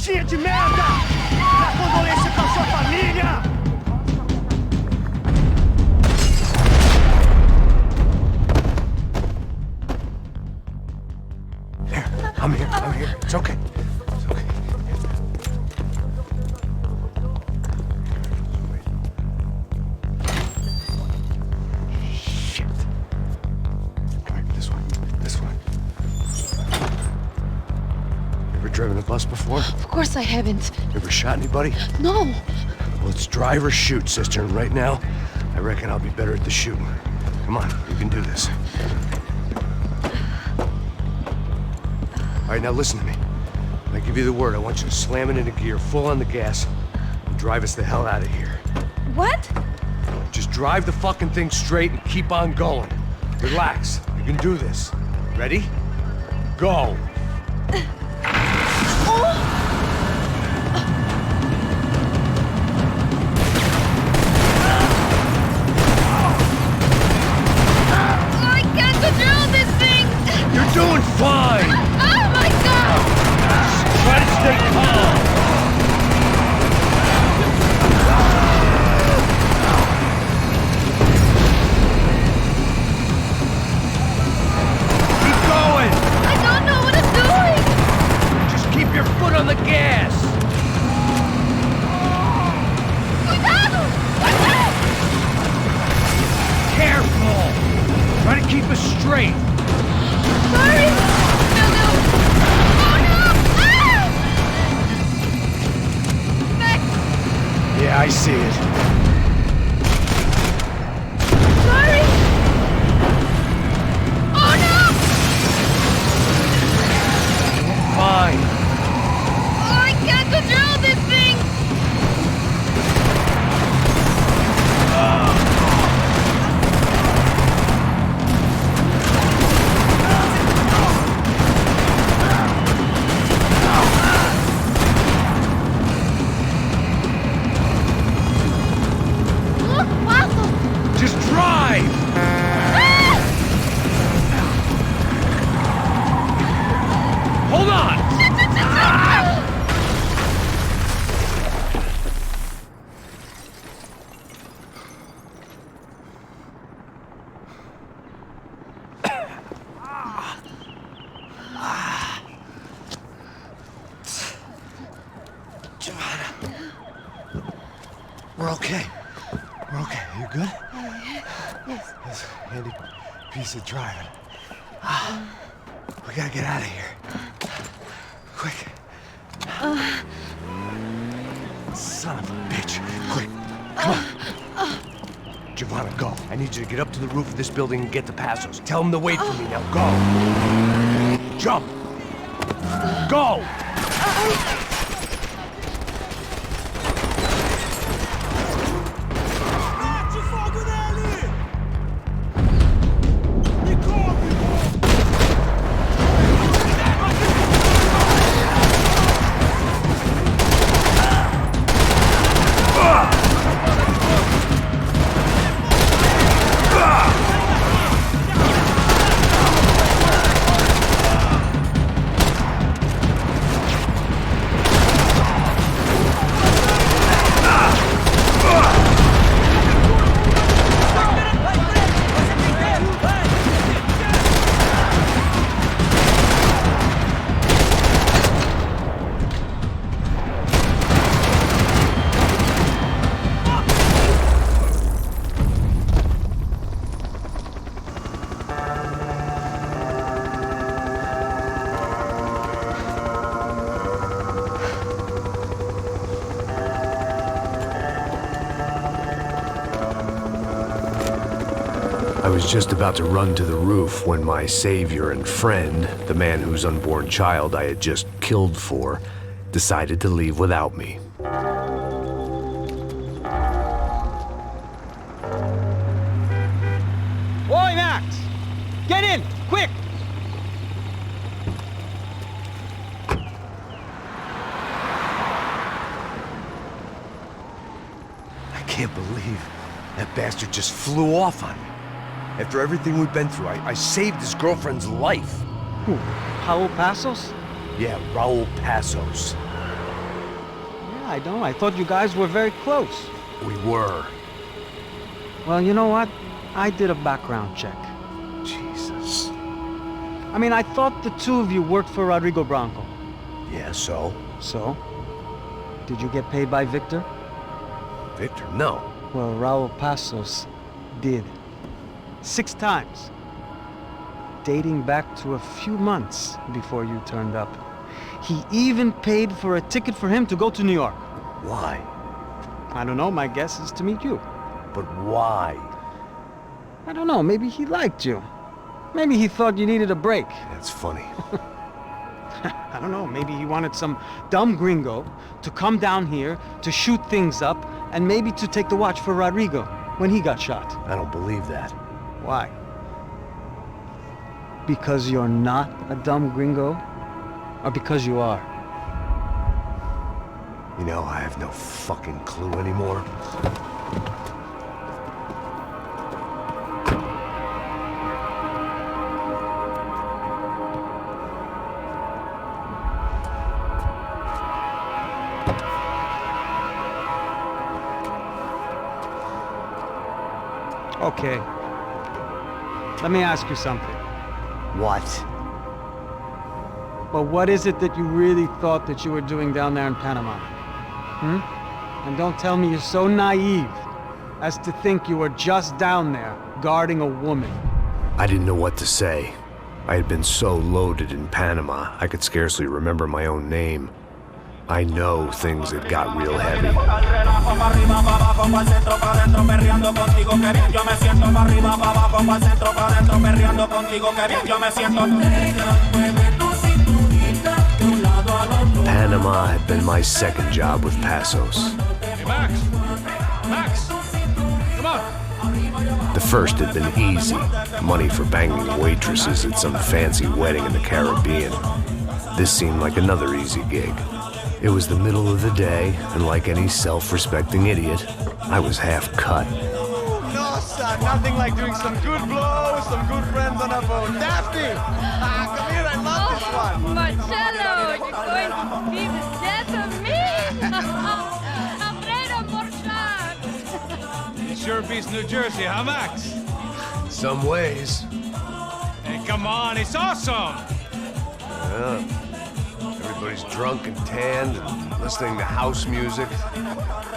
putinha de merda! Dá condolência pra sua família! There, I'm here. It's okay. It's okay. Shit. Come here, this way. Ever driven a bus before? Of course I haven't. Ever shot anybody? No. Well, it's drive or shoot, sister, and right now, I reckon I'll be better at the shooting. Come on, you can do this. All right, now listen to me. When I give you the word, I want you to slam it into gear, full on the gas, and drive us the hell out of here. What? Just drive the fucking thing straight and keep on going. Relax, you can do this. Ready? Go! You're doing fine! Oh my God! Try to stay calm! Keep going! I don't know what I'm doing! Just keep your foot on the gas! Cuidado! Careful! Try to keep us straight! Sorry! No! Oh no! Ah! Max! Yeah, I see it. Sorry! Oh no! Fine. Oh, I can't control this thing! Look, Waffle! Just drive! Ah! Hold on! We're okay. We're okay. You good? Yes. This handy piece of driving. We gotta get out of here. Quick. Son of a bitch. Quick. Come on. Giovanna, go. I need you to get up to the roof of this building and get the Passos. Tell them to wait for me. Now go. Jump. Go. I was just about to run to the roof when my savior and friend, the man whose unborn child I had just killed for, decided to leave without me. Oi, Max! Get in, quick! I can't believe that bastard just flew off on me. After everything we've been through, I saved his girlfriend's life. Who? Raul Passos? Yeah, Raul Passos. I know. I thought you guys were very close. We were. Well, you know what? I did a background check. Jesus. I mean, I thought the two of you worked for Rodrigo Branco. Yeah, so? So? Did you get paid by Victor? Victor, no. Well, Raul Passos did. 6 times. Dating back to a few months before you turned up. He even paid for a ticket for him to go to New York. Why? I don't know, my guess is to meet you. But why? I don't know, maybe he liked you. Maybe he thought you needed a break. That's funny. I don't know, maybe he wanted some dumb gringo to come down here to shoot things up and maybe to take the watch for Rodrigo when he got shot. I don't believe that. Why? Because you're not a dumb gringo? Or because you are? You know, I have no fucking clue anymore. Okay. Let me ask you something. What? But what is it that you really thought that you were doing down there in Panama? And don't tell me you're so naive as to think you were just down there guarding a woman. I didn't know what to say. I had been so loaded in Panama, I could scarcely remember my own name. I know things had got real heavy. Panama had been my second job with Passos. Hey, Max! Max! Come on! The first had been easy. Money for banging waitresses at some fancy wedding in the Caribbean. This seemed like another easy gig. It was the middle of the day, and like any self-respecting idiot, I was half cut. No, son, nothing like doing some good blows, some good friends on a boat. Daphne! Come here, I love this one. Marcello, you're going to be the death of me? Alfredo Morchat. It sure beats New Jersey, huh, Max? Some ways. Hey, come on, it's awesome! Yeah. Everybody's drunk and tanned and listening to house music.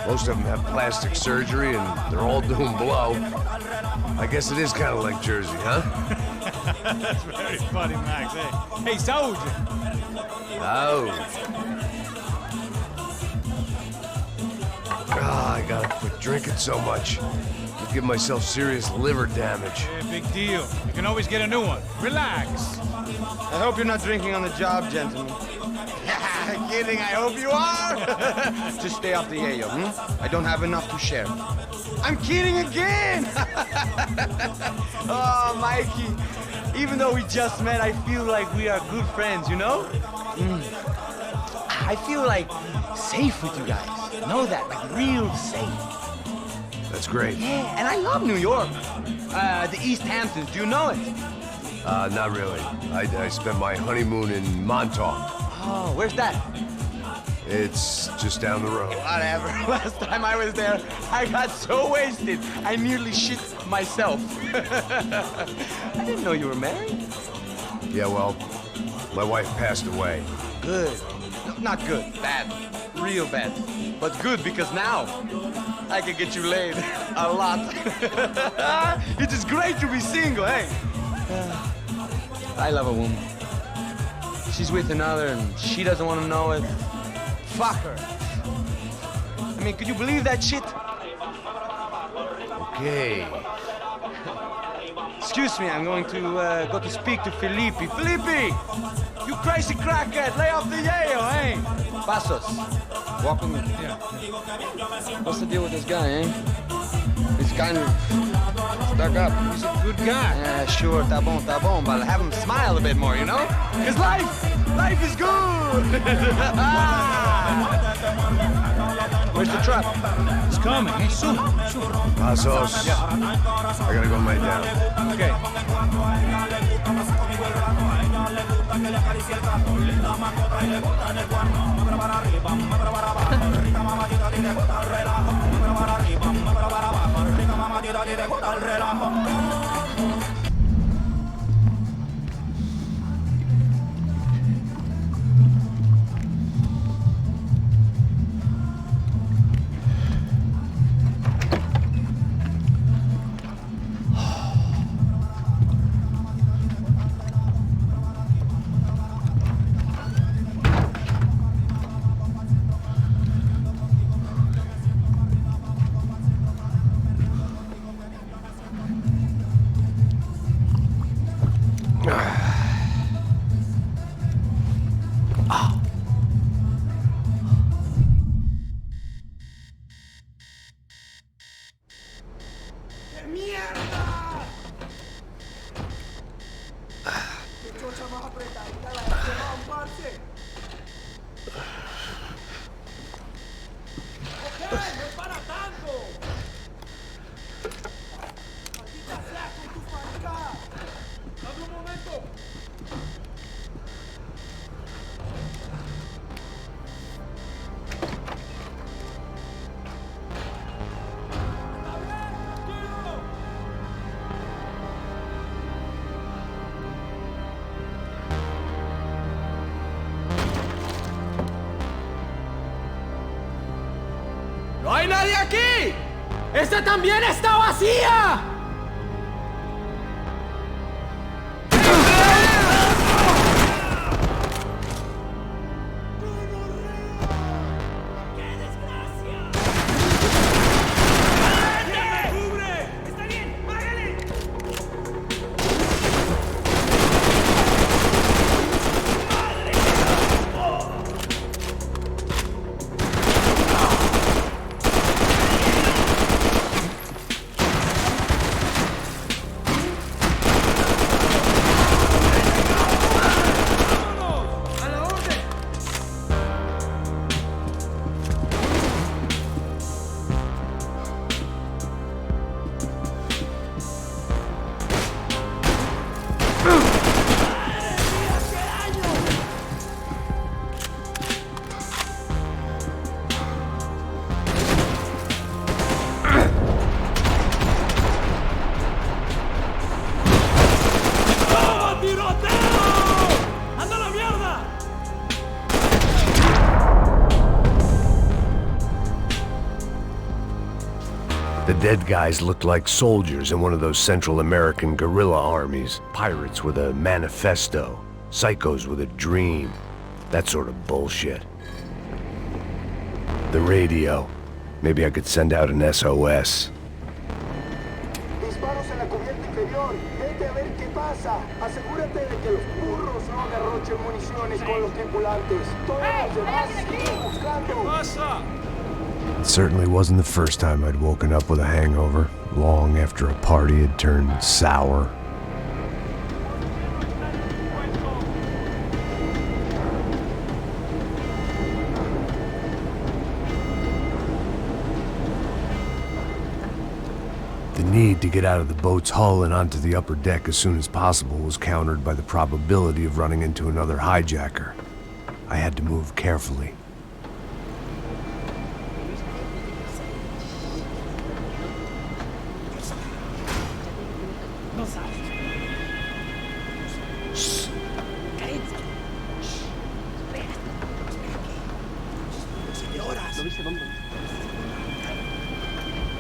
Most of them have plastic surgery and they're all doing blow. I guess it is kind of like Jersey, huh? That's very funny, Max. Hey, Saúde! Oh. I gotta quit drinking so much. I'll give myself serious liver damage. Hey, big deal. You can always get a new one. Relax. I hope you're not drinking on the job, gentlemen. Kidding, I hope you are. Just stay off the yayo, I don't have enough to share. I'm kidding again. Oh, Mikey, even though we just met, I feel like we are good friends, you know? I feel like safe with you guys. Know that, like real safe. That's great. Yeah, and I love New York. The East Hamptons, do you know it? Not really. I spent my honeymoon in Montauk. Oh, where's that? It's just down the road. Whatever. Last time I was there, I got so wasted, I nearly shit myself. I didn't know you were married. Yeah, well, my wife passed away. Good. No, not good. Bad. Real bad. But good because now I can get you laid a lot. It is great to be single, hey? I love a woman. She's with another and she doesn't want to know it. Fuck her. I mean, could you believe that shit? Okay. Excuse me, I'm going to go to speak to Felipe. Felipe! You crazy crackhead! Lay off the yayo, hey? Passos, walk with me. Yeah. What's the deal with this guy, eh? He's kind of stuck up. He's a good guy. Yeah, sure, tá bom, but have him smile a bit more, you know? Because life is good! Where's the truck? It's coming. Hey, soon. Passos. Yeah. I gotta go lay down. Okay. ¡No hay nadie aquí! ¡Esta también está vacía! The dead guys looked like soldiers in one of those Central American guerrilla armies. Pirates with a manifesto. Psychos with a dream. That sort of bullshit. The radio. Maybe I could send out an SOS. Disparos en la cubierta inferior. Vete a ver qué pasa. Asegúrate de que los burros no agarrochen municiones con los tripulantes. Todos los demás siguen buscando. It certainly wasn't the first time I'd woken up with a hangover, long after a party had turned sour. The need to get out of the boat's hull and onto the upper deck as soon as possible was countered by the probability of running into another hijacker. I had to move carefully.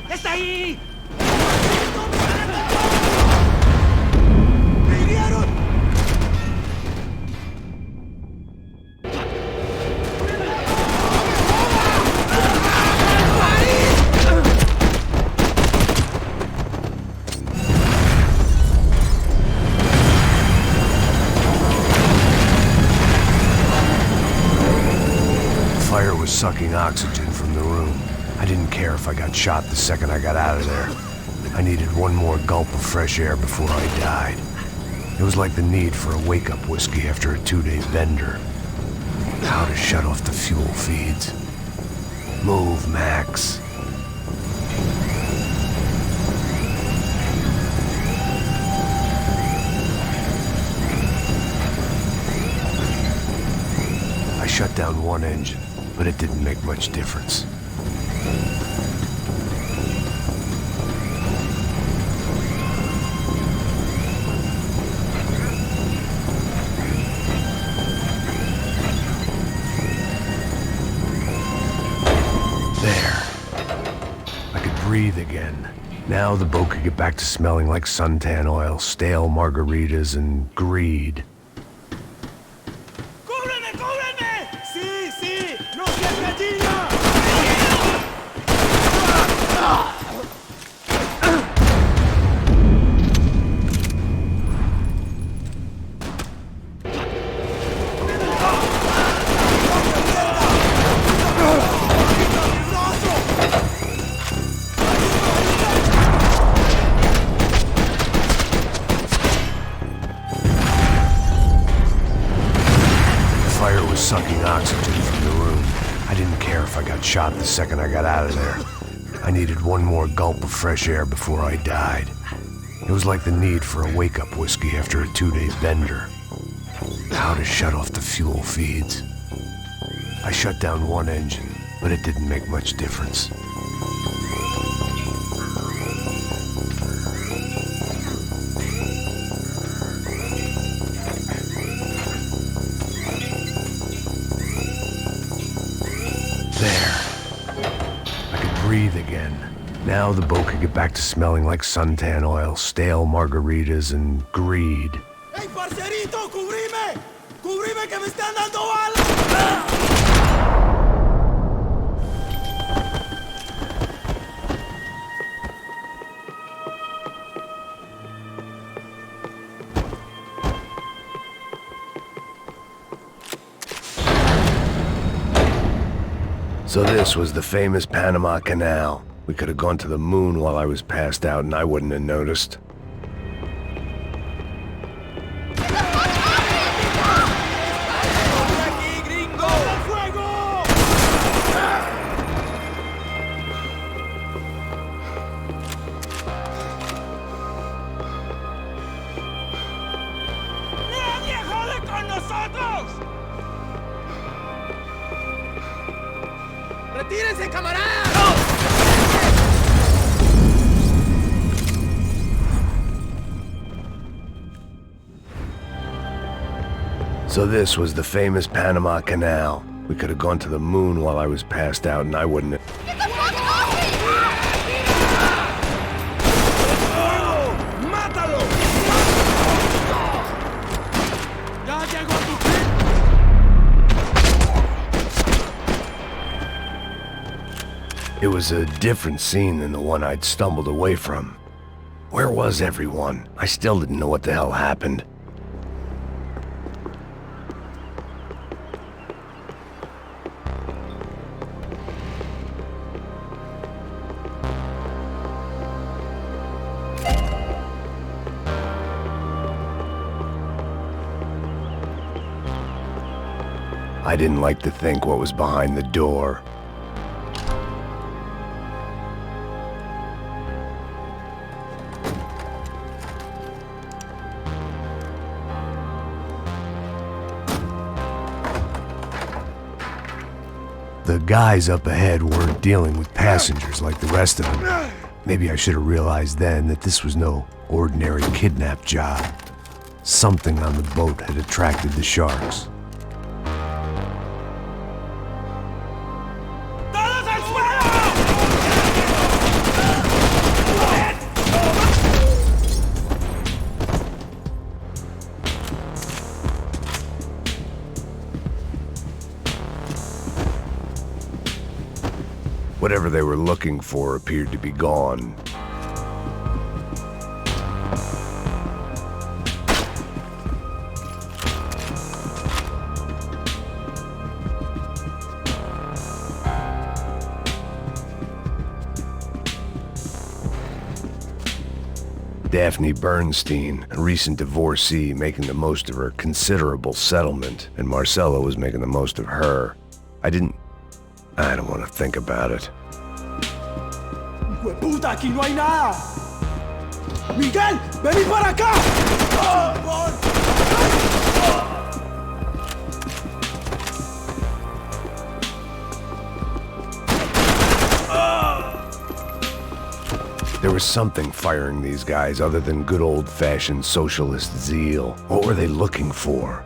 ¡Está ahí! Fire was sucking oxygen from the room. I didn't care if I got shot the second I got out of there. I needed one more gulp of fresh air before I died. It was like the need for a wake-up whiskey after a 2-day bender. How to shut off the fuel feeds. Move, Max. I shut down one engine, but it didn't make much difference. There. I could breathe again. Now the boat could get back to smelling like suntan oil, stale margaritas, and greed. ¡Cúbreme, cúbreme! ¡Sí, sí! ¡No seas gallina! Sucking oxygen from the room. I didn't care if I got shot the second I got out of there. I needed one more gulp of fresh air before I died. It was like the need for a wake-up whiskey after a 2-day bender. How to shut off the fuel feeds. I shut down one engine, but it didn't make much difference. Breathe again. Now the boat could get back to smelling like suntan oil, stale margaritas, and greed. ¡Hey, parcerito! ¡Cubrime! ¡Cubrime que me están dando balas! So this was the famous Panama Canal. We could have gone to the moon while I was passed out and I wouldn't have noticed. ¡Retírense, camaradas! So this was the famous Panama Canal. We could have gone to the moon while I was passed out and I wouldn't have... Get the fuck off me! ¡Mátalo! ¡Ya llegó tu fin! It was a different scene than the one I'd stumbled away from. Where was everyone? I still didn't know what the hell happened. I didn't like to think what was behind the door. The guys up ahead weren't dealing with passengers like the rest of them. Maybe I should have realized then that this was no ordinary kidnap job. Something on the boat had attracted the sharks. Whatever they were looking for appeared to be gone. Daphne Bernstein, a recent divorcee making the most of her considerable settlement, and Marcella was making the most of her. I don't want to think about it. ¡Puta, aquí no hay nada! ¡Miguel, vení para acá! There was something firing these guys other than good old-fashioned socialist zeal. What were they looking for?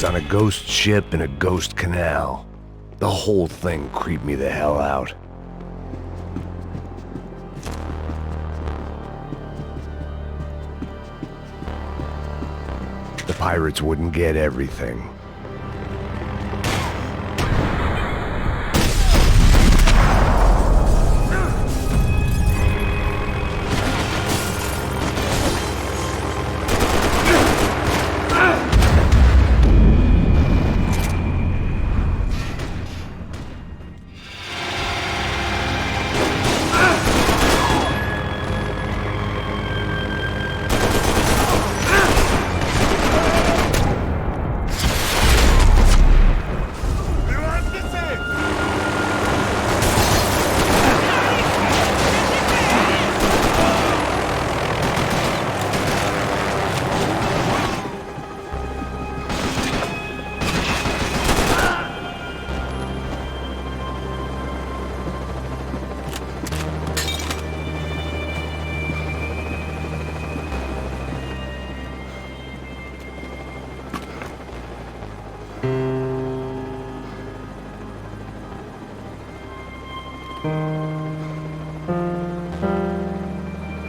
was on a ghost ship in a ghost canal. The whole thing creeped me the hell out. The pirates wouldn't get everything.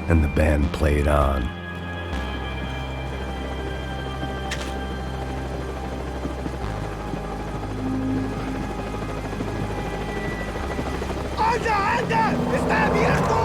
And the band played on. ¡Anda, anda! ¡Está abierto!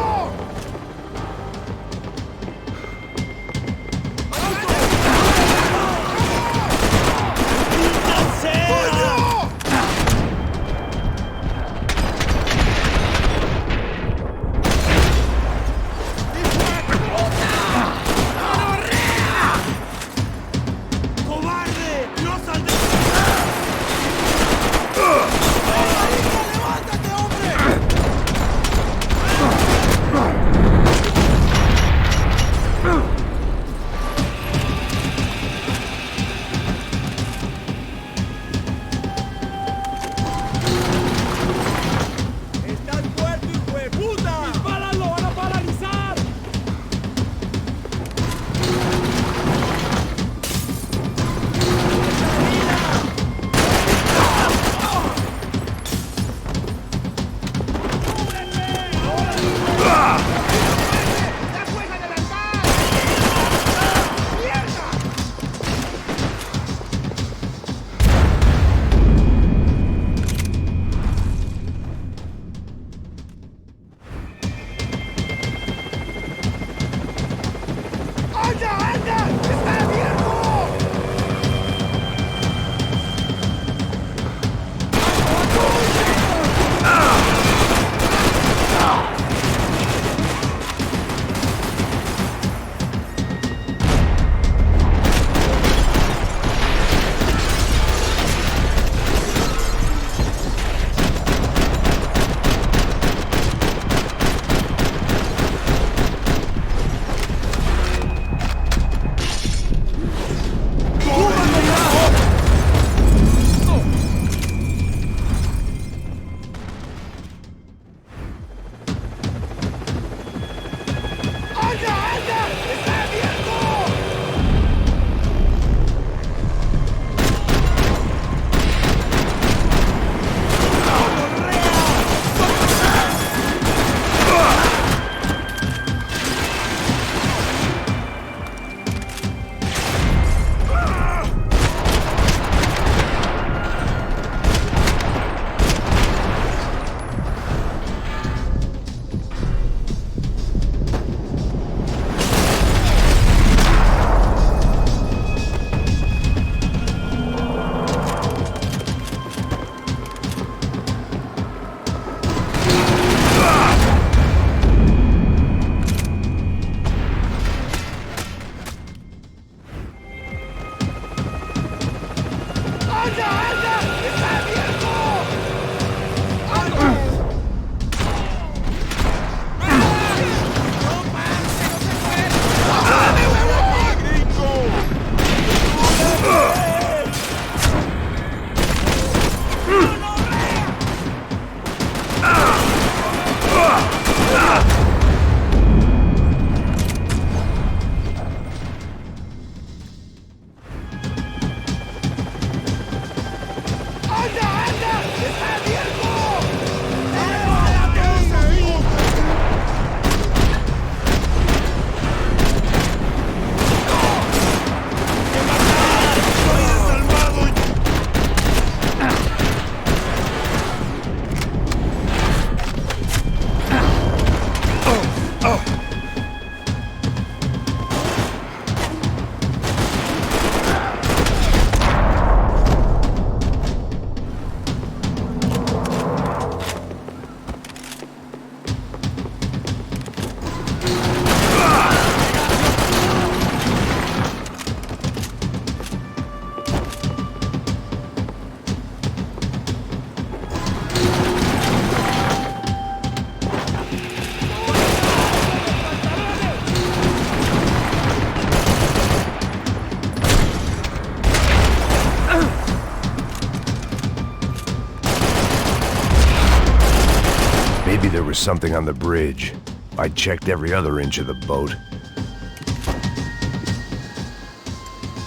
Maybe there was something on the bridge. I checked every other inch of the boat.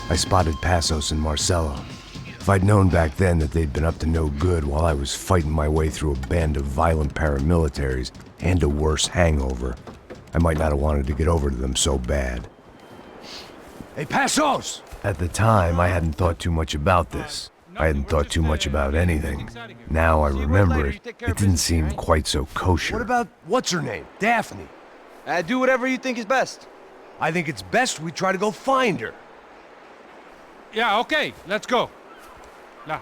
I spotted Passos and Marcelo. If I'd known back then that they'd been up to no good while I was fighting my way through a band of violent paramilitaries and a worse hangover, I might not have wanted to get over to them so bad. Hey, Passos! At the time, I hadn't thought too much about this. I hadn't thought too much about anything. Now I remember it, it didn't seem quite so kosher. What about, what's her name? Daphne. Do whatever you think is best. I think it's best we try to go find her. Yeah, okay, let's go. Nah.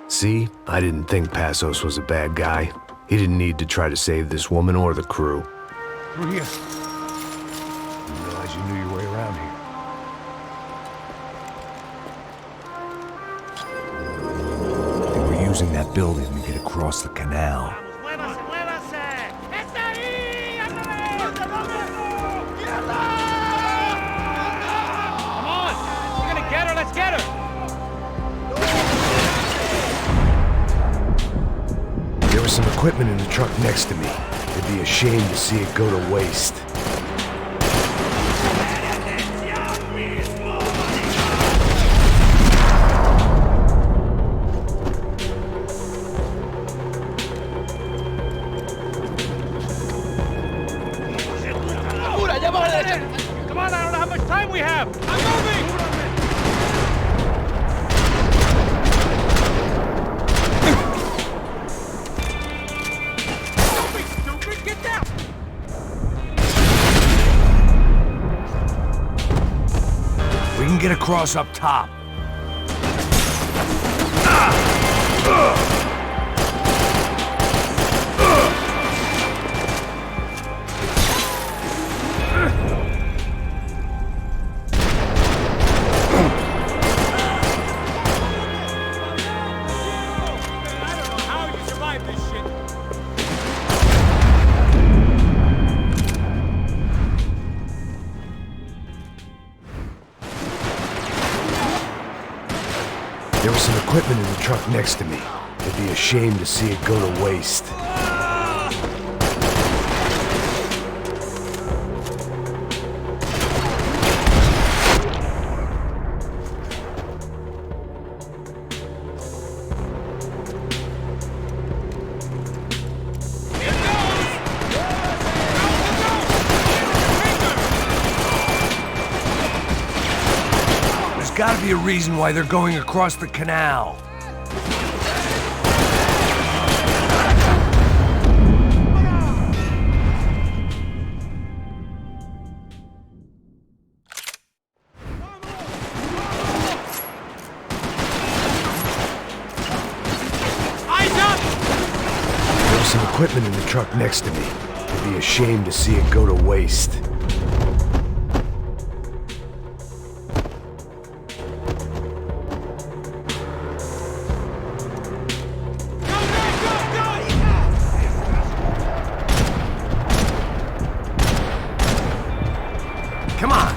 See, I didn't think Passos was a bad guy. He didn't need to try to save this woman or the crew. Through here. Didn't realize you knew your way around here. They were using that building to get across the canal. Come on! We're gonna get her, let's get her! There was some equipment in the truck next to me. It'd be a shame to see it go to waste. Come on, I don't know how much time we have! I'm moving! Stupid, get down! We can get across up top. How you survive this shit? There was some equipment in the truck next to me. It'd be a shame to see it go to waste. There's gotta be a reason why they're going across the canal. There was some equipment in the truck next to me. It'd be a shame to see it go to waste. Come on!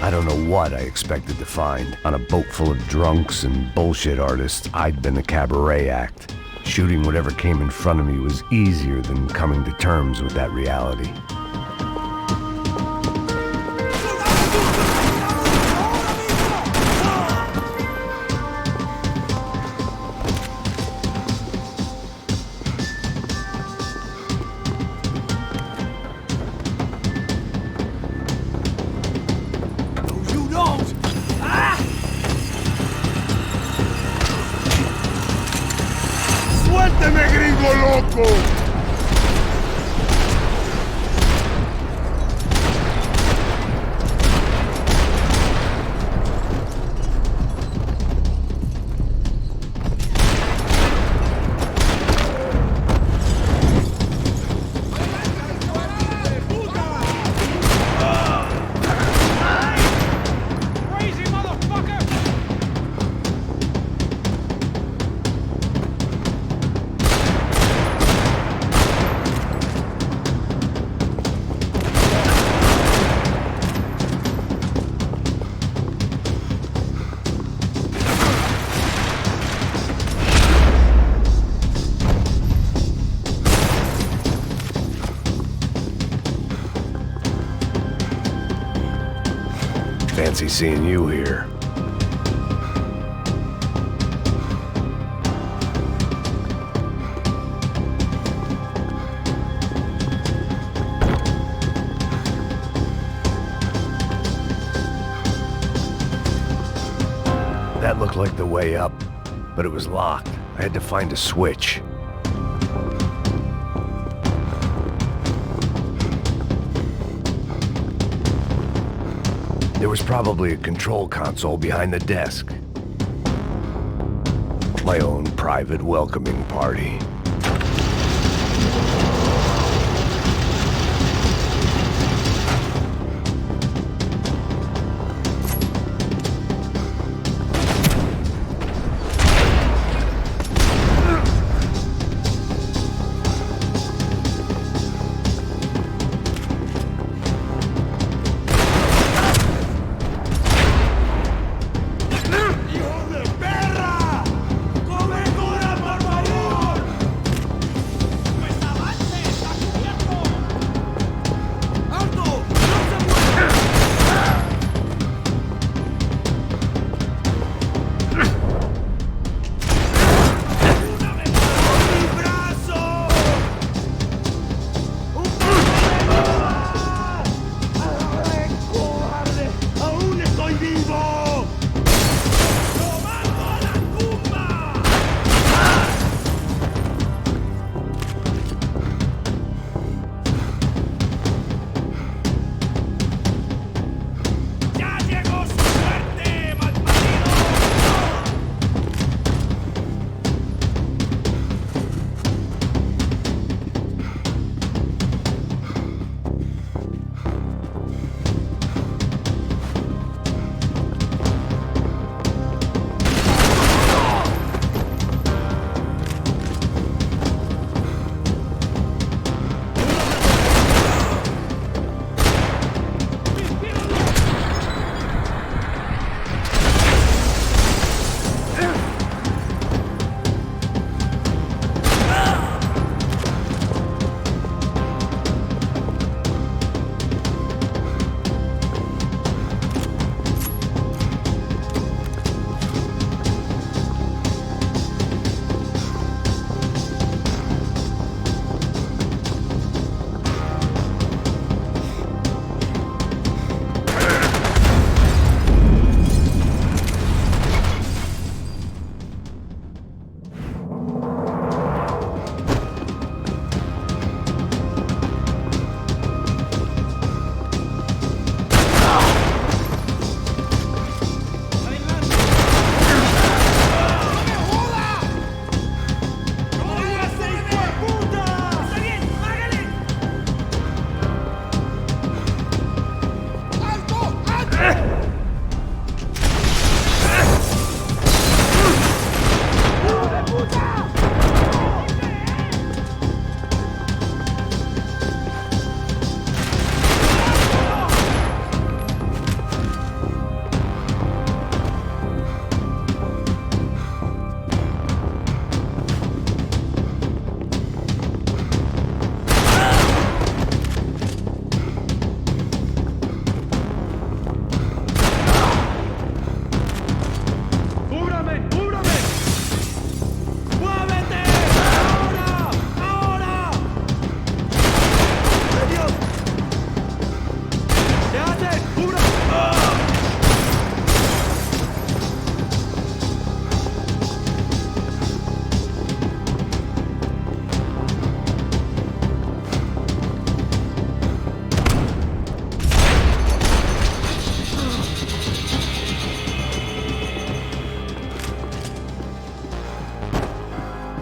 I don't know what I expected to find. On a boat full of drunks and bullshit artists, I'd been the cabaret act. Shooting whatever came in front of me was easier than coming to terms with that reality. You don't! Ah! ¡Suélteme, gringo loco! Fancy seeing you here. That looked like the way up, but it was locked. I had to find a switch. There was probably a control console behind the desk. My own private welcoming party.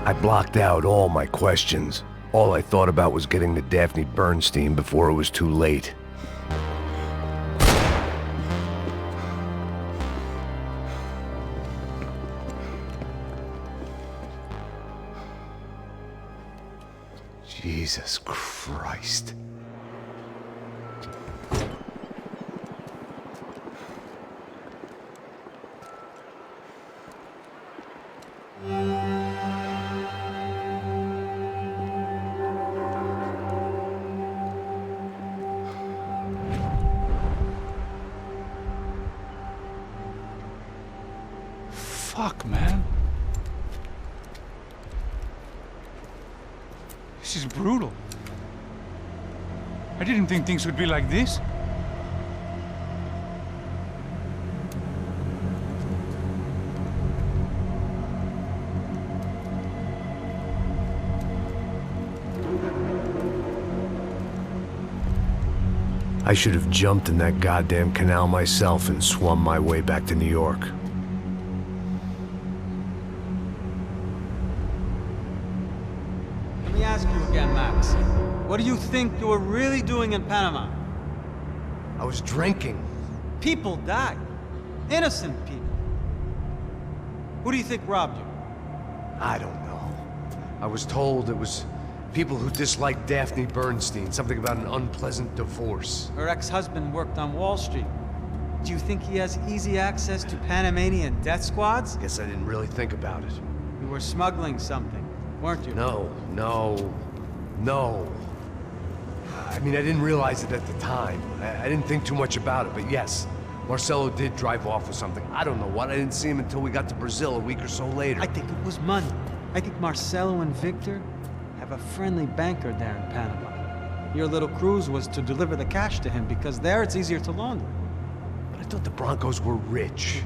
I blocked out all my questions. All I thought about was getting to Daphne Bernstein before it was too late. Jesus Christ. fuck, man? This is brutal. I didn't think things would be like this. I should have jumped in that goddamn canal myself and swum my way back to New York. Let me ask you again, Max. What do you think you were really doing in Panama? I was drinking. People died. Innocent people. Who do you think robbed you? I don't know. I was told it was people who disliked Daphne Bernstein, something about an unpleasant divorce. Her ex-husband worked on Wall Street. Do you think he has easy access to Panamanian death squads? Guess I didn't really think about it. You were smuggling something, weren't you? No. I mean, I didn't realize it at the time. I didn't think too much about it, but yes, Marcelo did drive off with something. I don't know what. I didn't see him until we got to Brazil a week or so later. I think it was money. I think Marcelo and Victor have a friendly banker there in Panama. Your little cruise was to deliver the cash to him because there it's easier to launder. But I thought the Broncos were rich.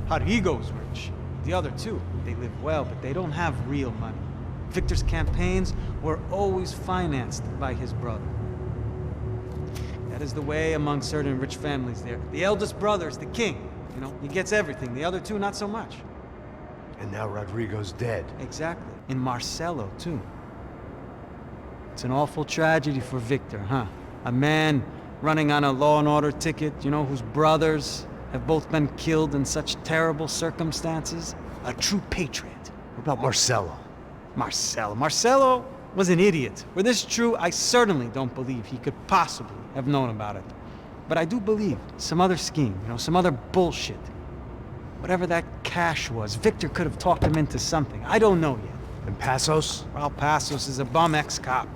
Rodrigo's rich. The other two, they live well, but they don't have real money. Victor's campaigns were always financed by his brother. That is the way among certain rich families there. The eldest brother's the king. You know, he gets everything. The other two, not so much. And now Rodrigo's dead. Exactly. And Marcelo, too. It's an awful tragedy for Victor, huh? A man running on a law and order ticket, you know, whose brothers have both been killed in such terrible circumstances. A true patriot. What about Marcelo? Marcelo was an idiot. Were this true, I certainly don't believe he could possibly have known about it. But I do believe some other scheme, you know, some other bullshit. Whatever that cash was, Victor could have talked him into something. I don't know yet. And Passos? Well, Passos is a bum ex-cop.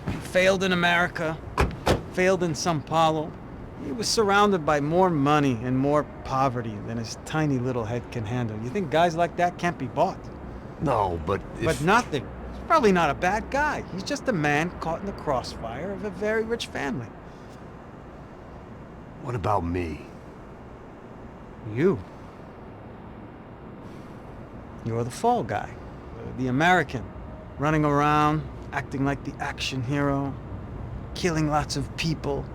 He failed in America, failed in Sao Paulo. He was surrounded by more money and more poverty than his tiny little head can handle. You think guys like that can't be bought? No, but if... But nothing. He's probably not a bad guy. He's just a man caught in the crossfire of a very rich family. What about me? You. You're the fall guy. The American. Running around, acting like the action hero. Killing lots of people.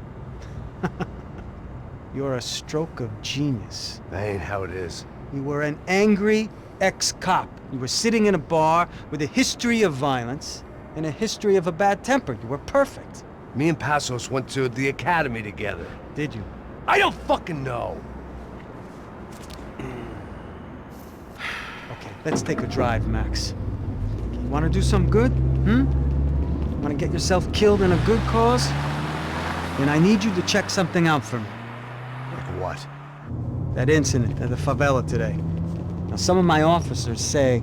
You're a stroke of genius. That ain't how it is. You were an angry ex-cop. You were sitting in a bar with a history of violence and a history of a bad temper. You were perfect. Me and Passos went to the academy together. Did you? I don't fucking know. Okay, let's take a drive, Max. You want to do some good? Want to get yourself killed in a good cause? Then I need you to check something out for me. Like what? That incident at the favela today. Now, some of my officers say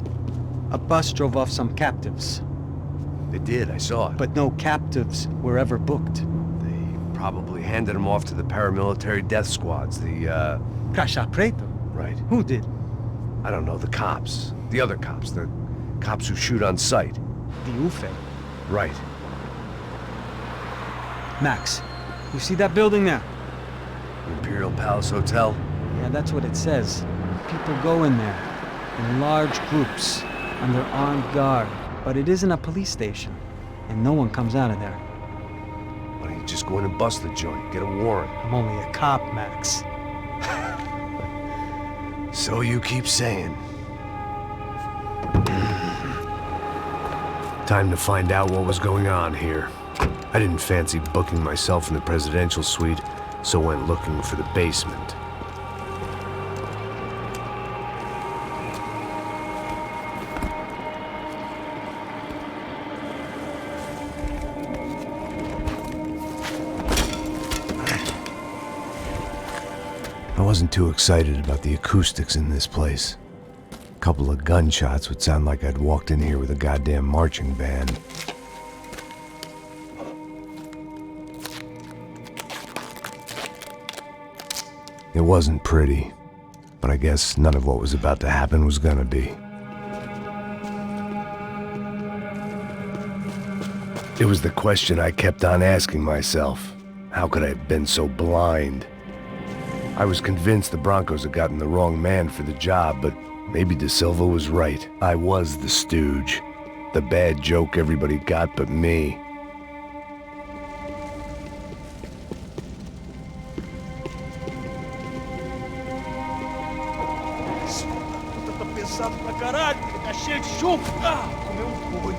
a bus drove off some captives. They did, I saw it. But no captives were ever booked. They probably handed them off to the paramilitary death squads, the, Caixa Preto? Right. Who did? I don't know, the cops. The other cops. The cops who shoot on sight. The UFE. Right. Max, you see that building there? The Imperial Palace Hotel? Yeah, that's what it says. People go in there in large groups under armed guard. But it isn't a police station, and no one comes out of there. Why don't you just go in and bust the joint? Get a warrant. I'm only a cop, Max. So you keep saying. Time to find out what was going on here. I didn't fancy booking myself in the presidential suite, so went looking for the basement. I wasn't too excited about the acoustics in this place. A couple of gunshots would sound like I'd walked in here with a goddamn marching band. It wasn't pretty. But I guess none of what was about to happen was gonna be. It was the question I kept on asking myself. How could I have been so blind? I was convinced the Broncos had gotten the wrong man for the job, but maybe De Silva was right. I was the stooge. The bad joke everybody got but me. Tá pesado pra caralho, tá cheio de chumbo. Comeu boi.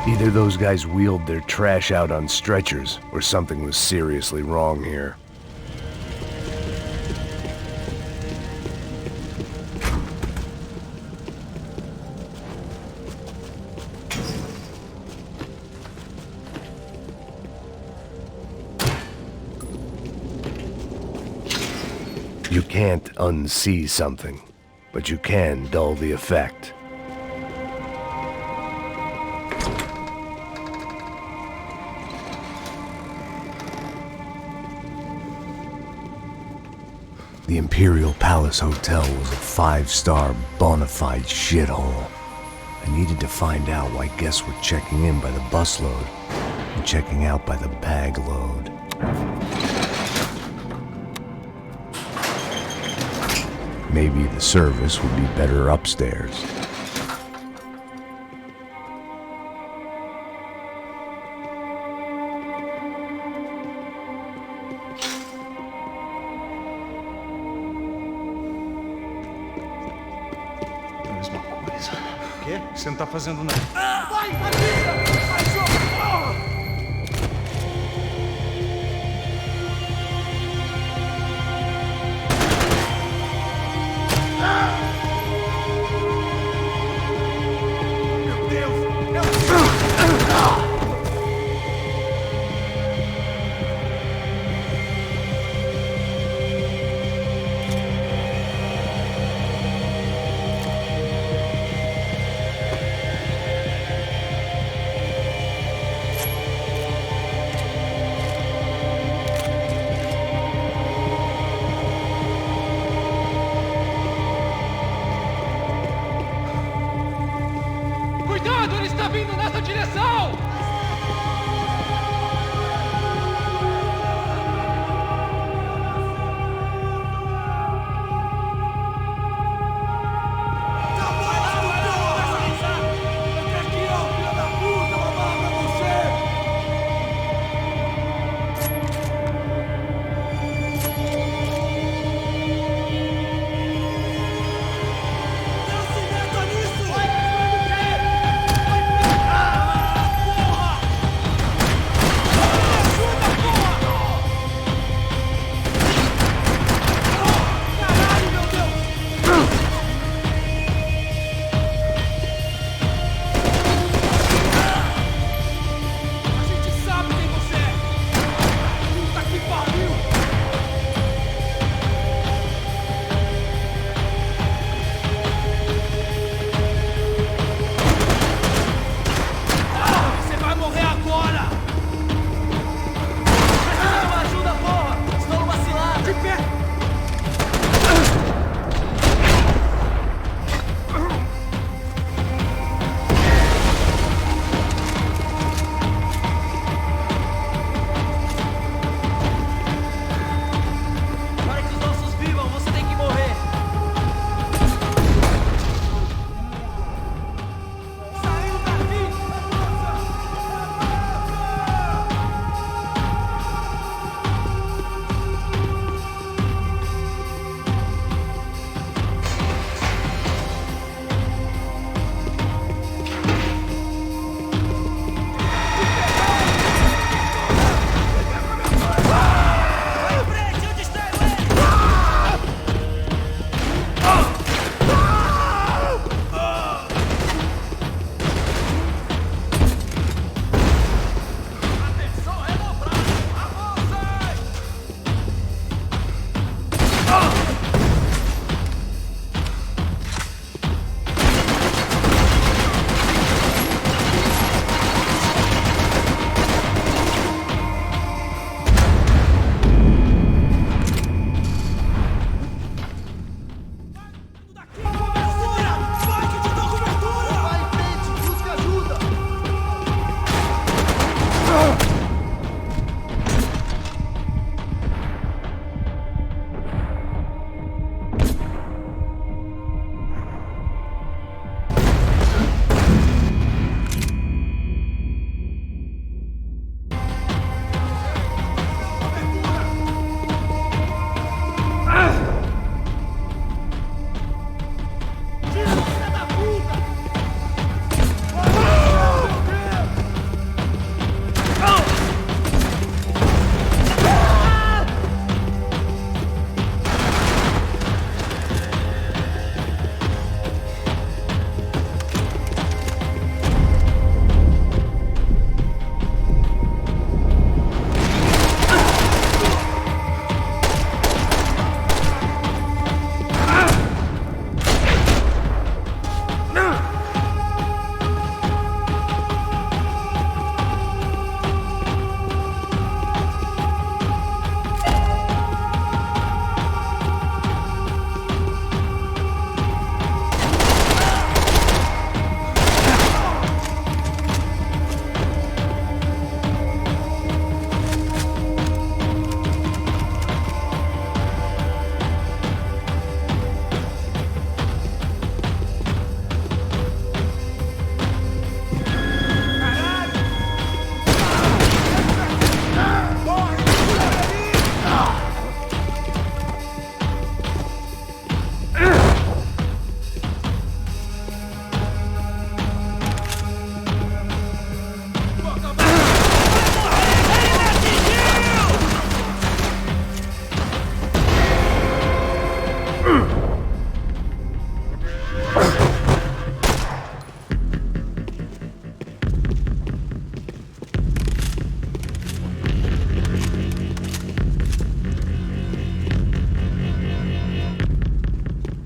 Either those guys wheeled their trash out on stretchers, or something was seriously wrong here. You can't unsee something, but you can dull the effect. The Imperial Palace Hotel was a 5-star bona fide shithole. I needed to find out why guests were checking in by the busload and checking out by the bag load. Maybe the service would be better upstairs. Mesma coisa. O quê? Você não tá fazendo nada. Vai, amiga! Cachorro! Meu Deus!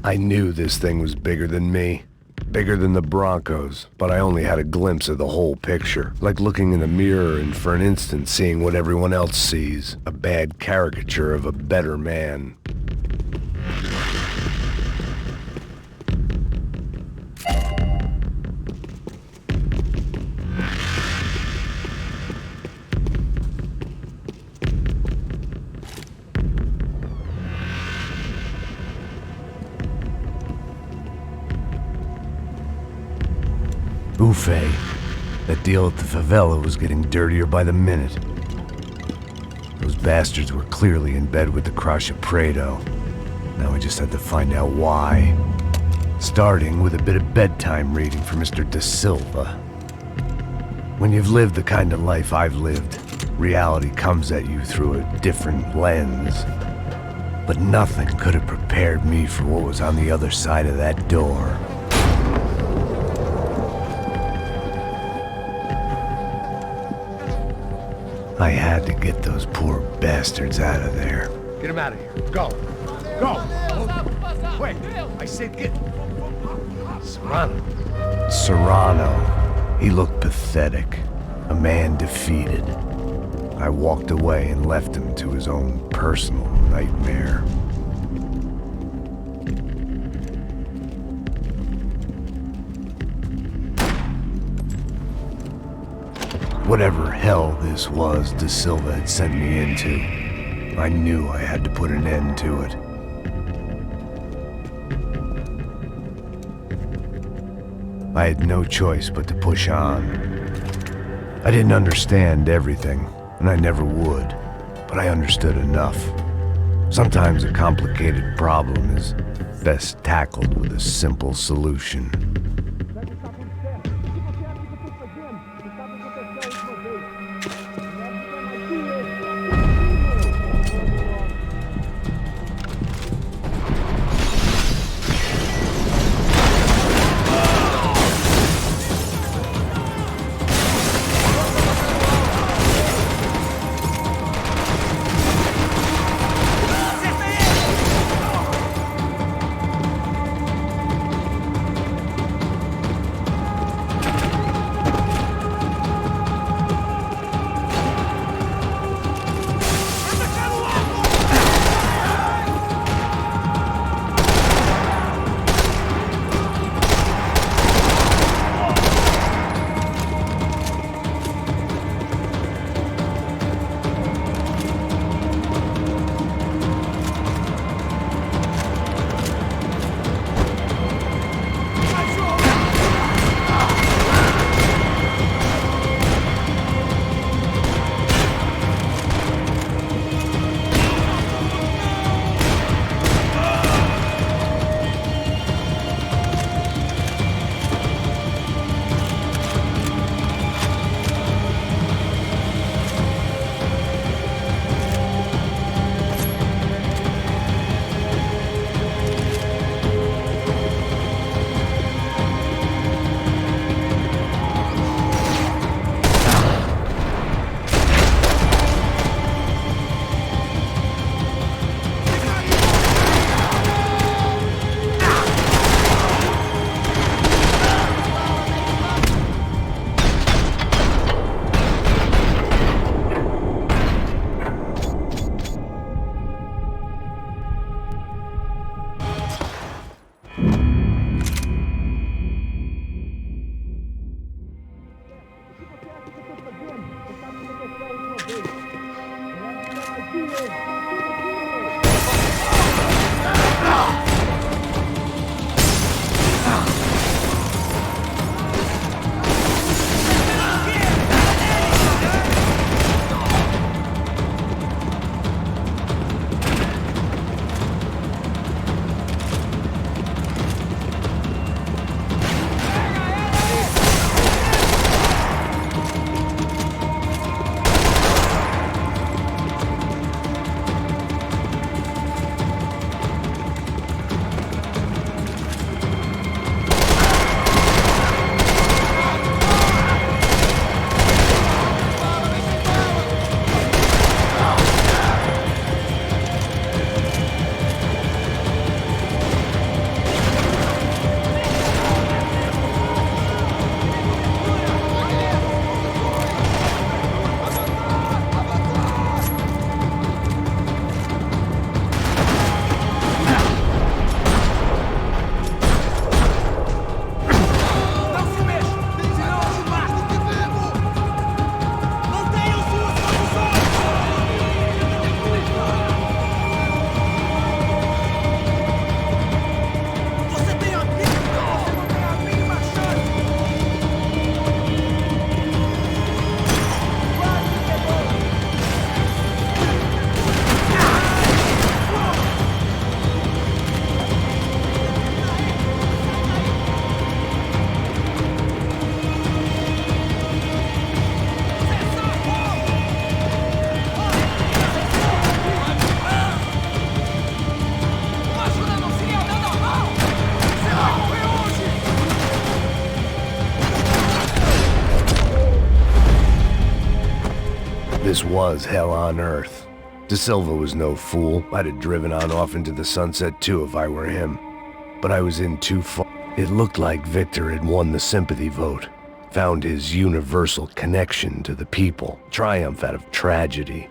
I knew this thing was bigger than me. Bigger than the Broncos, but I only had a glimpse of the whole picture. Like looking in a mirror and for an instant seeing what everyone else sees. A bad caricature of a better man. Buffet. That deal at the favela was getting dirtier by the minute. Those bastards were clearly in bed with the Crusher Prado. Now we just had to find out why. Starting with a bit of bedtime reading for Mr. Da Silva. When you've lived the kind of life I've lived, reality comes at you through a different lens. But nothing could have prepared me for what was on the other side of that door. I had to get those poor bastards out of there. Get him out of here. Go. Go. Wait. I said get... Serrano. Serrano. He looked pathetic. A man defeated. I walked away and left him to his own personal nightmare. Whatever hell this was Da Silva had sent me into, I knew I had to put an end to it. I had no choice but to push on. I didn't understand everything, and I never would, but I understood enough. Sometimes a complicated problem is best tackled with a simple solution. This was hell on earth. De Silva was no fool. I'd have driven on off into the sunset too if I were him. But I was in too far. It looked like Victor had won the sympathy vote. Found his universal connection to the people. Triumph out of tragedy.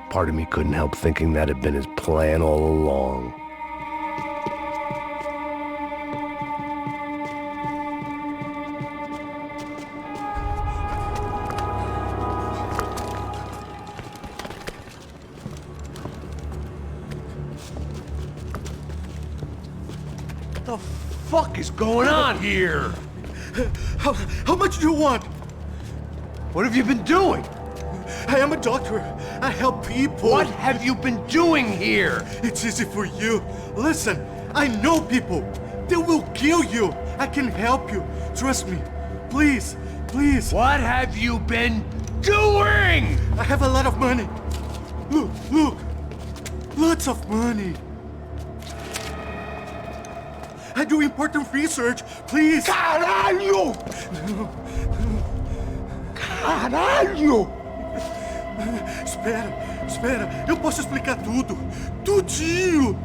Part of me couldn't help thinking that had been his plan all along. What the fuck is going on here? How much do you want? What have you been doing? I am a doctor. I help people. What have you been doing here? It's easy for you. Listen, I know people. They will kill you. I can help you. Trust me. Please, please. What have you been doing? I have a lot of money. Look, look. Lots of money. I do important research. Please. Caralho! Caralho! Espera. Eu posso explicar tudo. Tudinho.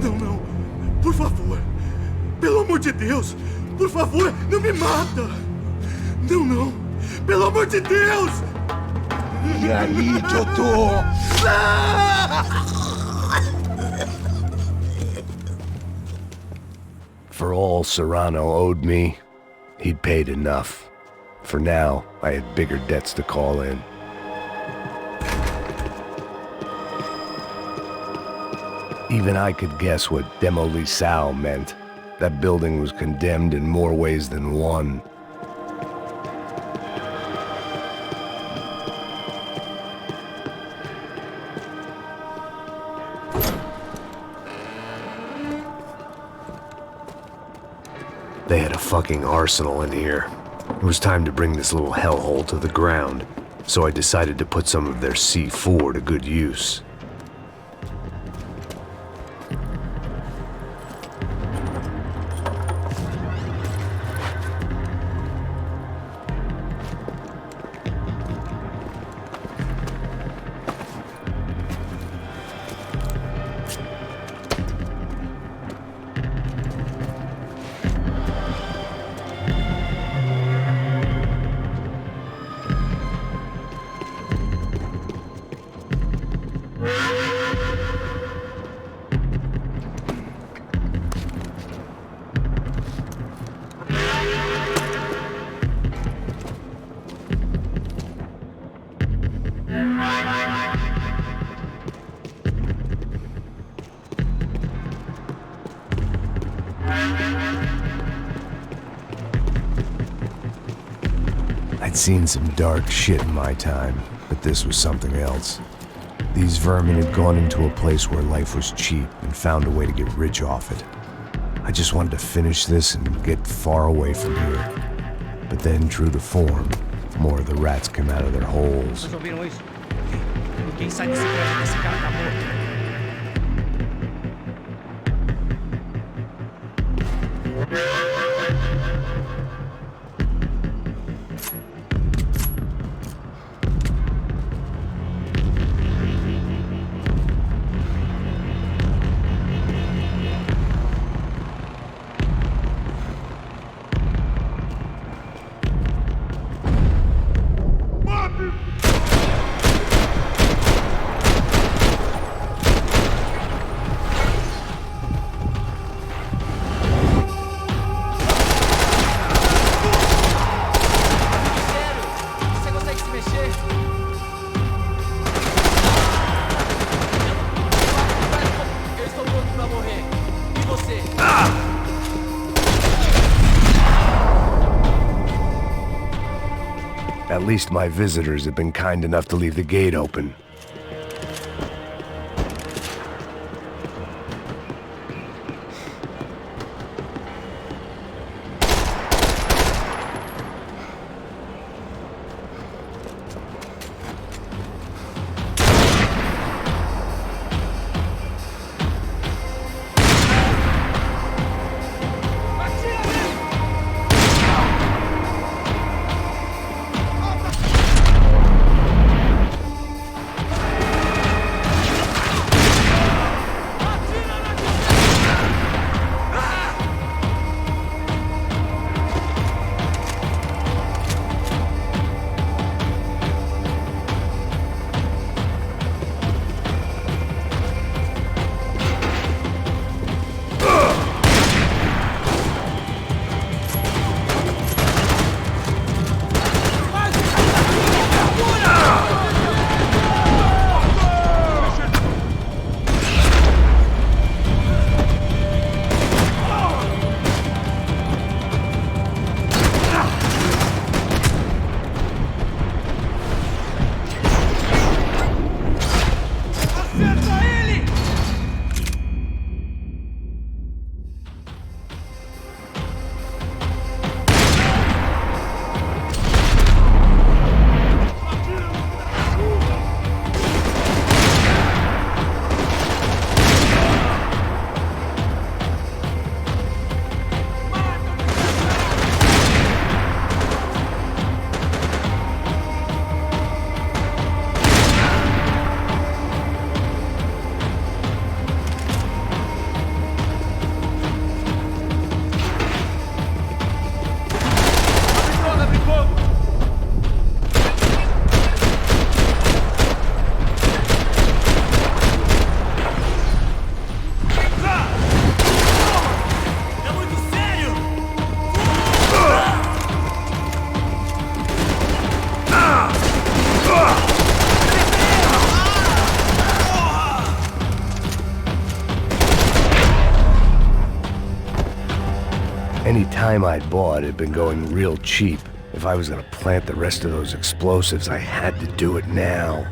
Não. Por favor. Pelo amor de Deus. Por favor, não me mata. Não. Pelo amor de Deus. E aí, doutor? For all Serrano owed me, he'd paid enough. For now, I had bigger debts to call in. Even I could guess what demolição meant. That building was condemned in more ways than one. They had a fucking arsenal in here. It was time to bring this little hellhole to the ground, so I decided to put some of their C4 to good use. I'd seen some dark shit in my time, but this was something else. These vermin had gone into a place where life was cheap and found a way to get rich off it. I just wanted to finish this and get far away from here. But then, true to form, more of the rats came out of their holes. Vocês ouviram isso? Ninguém sai desse prédio, esse cara tá morto. At least my visitors have been kind enough to leave the gate open. Any time I'd bought had been going real cheap. If I was gonna plant the rest of those explosives, I had to do it now.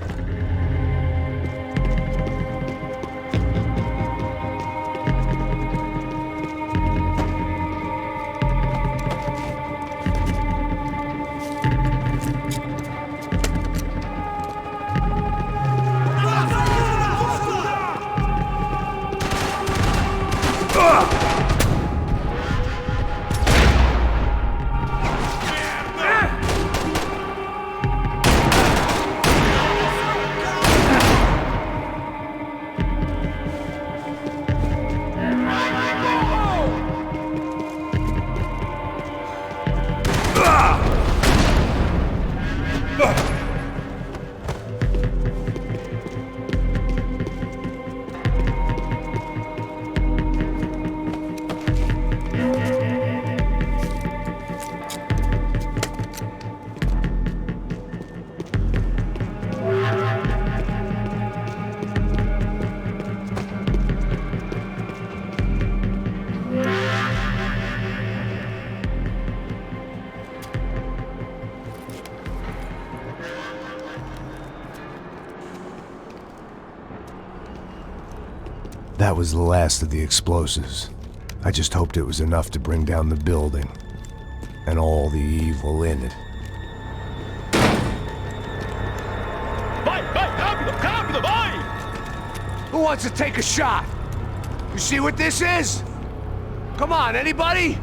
That was the last of the explosives. I just hoped it was enough to bring down the building and all the evil in it. Who wants to take a shot? You see what this is? Come on, anybody?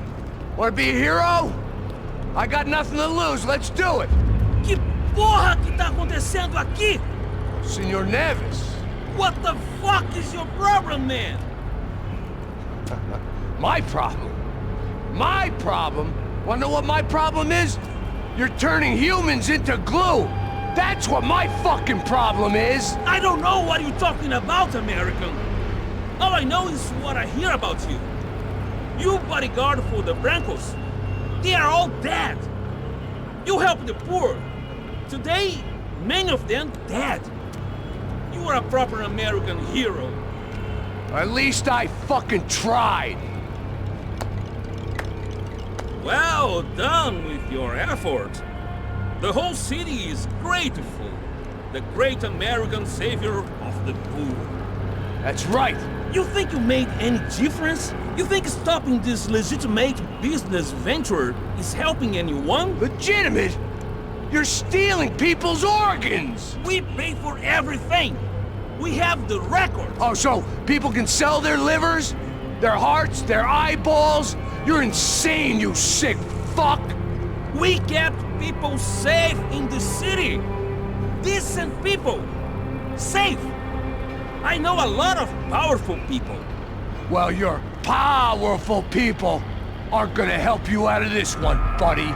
Want to be a hero? I got nothing to lose, let's do it! Que porra que tá acontecendo aqui? Senor Neves. What the fuck is your problem, man? My problem? My problem? Wanna know what my problem is? You're turning humans into glue! That's what my fucking problem is! I don't know what you're talking about, American. All I know is what I hear about you. You bodyguard for the Brancos. They are all dead. You help the poor. Today, many of them dead. You are a proper American hero. At least I fucking tried! Well done with your effort. The whole city is grateful. The great American savior of the poor. That's right! You think you made any difference? You think stopping this legitimate business venture is helping anyone? Legitimate? You're stealing people's organs! We pay for everything. We have the record. Oh, so people can sell their livers? Their hearts? Their eyeballs? You're insane, you sick fuck! We kept people safe in the city. Decent people. Safe. I know a lot of powerful people. Well, your powerful people aren't gonna help you out of this one, buddy.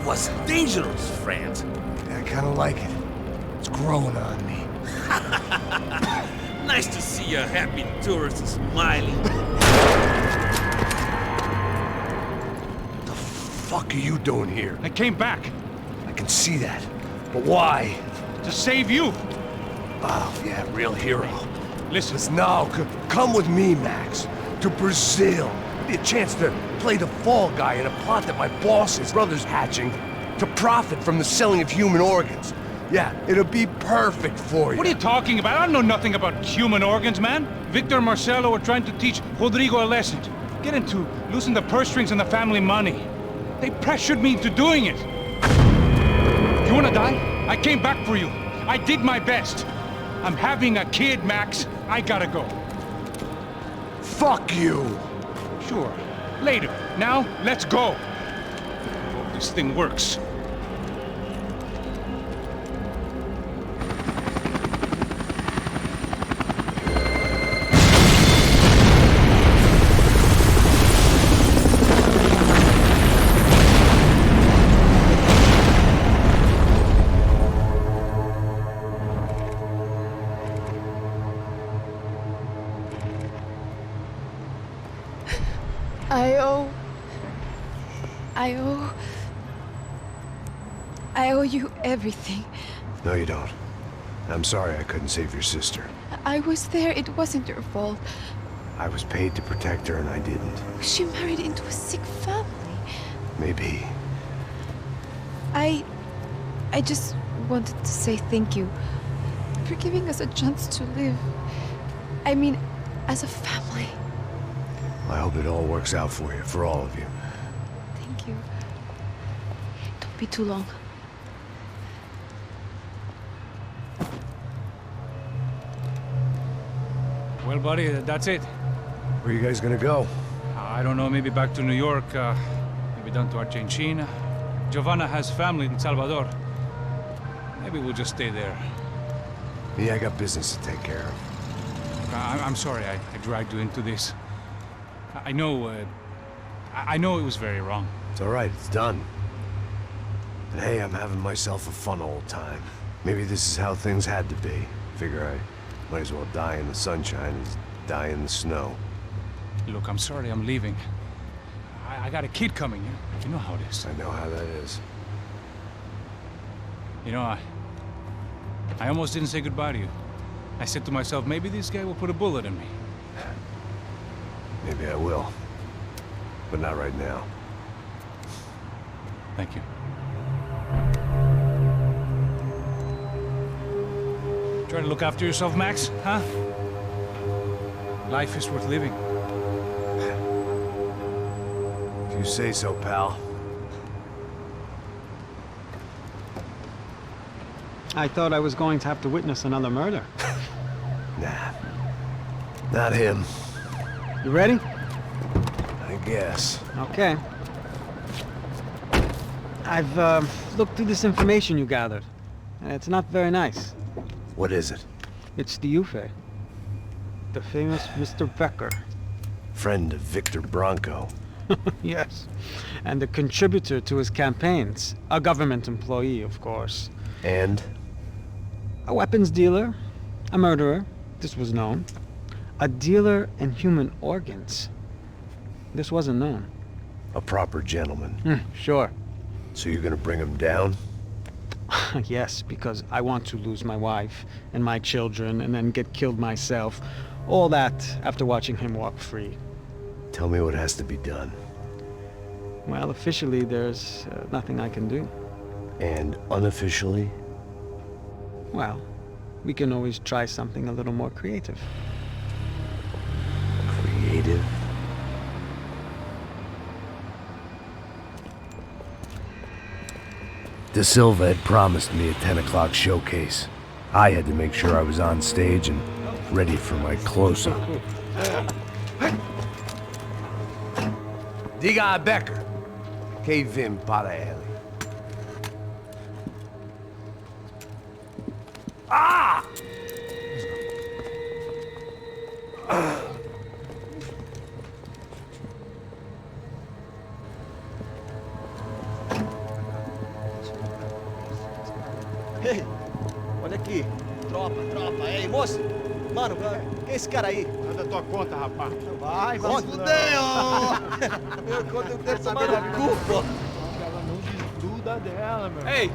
was dangerous, friend. I kind of like it. It's growing on me. Nice to see a happy tourist smiling. What the fuck are you doing here? I came back I can see that. But why? to save you. Oh, yeah, real hero. Listen, Listen, now, come with me, Max. To Brazil. Be a chance to play the fall guy in a plot that my boss's brother's hatching to profit from the selling of human organs. Yeah, it'll be perfect for you. what are you talking about? I know nothing about human organs, man. Victor and Marcelo are trying to teach Rodrigo a lesson. Get into losing the purse strings and the family money. They pressured me into doing it. You wanna die? I came back for you. I did my best. I'm having a kid, Max. I gotta go. Fuck you! Sure. Later. Now, let's go. Hope this thing works. I owe you everything. No, you don't. I'm sorry I couldn't save your sister. I was there. It wasn't your fault. I was paid to protect her and I didn't. She married into a sick family. Maybe. I just wanted to say thank you for giving us a chance to live. I mean, as a family. I hope it all works out for you, for all of you. Thank you. Don't be too long. Well, buddy, that's it. Where are you guys gonna go? I don't know, maybe back to New York, maybe down to Argentina. Giovanna has family in Salvador. Maybe we'll just stay there. Yeah, I got business to take care of. I'm sorry I dragged you into this. I know it was very wrong. It's all right, it's done. And hey, I'm having myself a fun old time. Maybe this is how things had to be. Figure I might as well die in the sunshine as die in the snow. Look, I'm sorry I'm leaving. I got a kid coming, you know how it is. I know how that is. You know, I almost didn't say goodbye to you. I said to myself, maybe this guy will put a bullet in me. Maybe I will. But not right now. Thank you. Try to look after yourself, Max, huh? Life is worth living. If you say so, pal. I thought I was going to have to witness another murder. Nah. Not him. You ready? I guess. Okay. I've looked through this information you gathered, and it's not very nice. What is it? It's the Ufe. The famous Mr. Becker. Friend of Victor Bronco. Yes. And a contributor to his campaigns. A government employee, of course. And? A weapons dealer. A murderer. This was known. A dealer in human organs. This wasn't known. A proper gentleman. Sure. So you're gonna bring him down? Yes, because I want to lose my wife and my children and then get killed myself. All that after watching him walk free. Tell me what has to be done. Well, officially, there's nothing I can do. And unofficially? Well, we can always try something a little more creative. Creative? De Silva had promised me a 10 o'clock showcase. I had to make sure I was on stage and ready for my close-up. Diga a Becker. Que vim para ele. Ah! tropa. Ei, moço. Mano, quem é esse cara aí? Manda tua conta, rapaz. Vai fudeu! Meu conta, eu quero saber da culpa. Ela não desgruda dela, meu. Ei,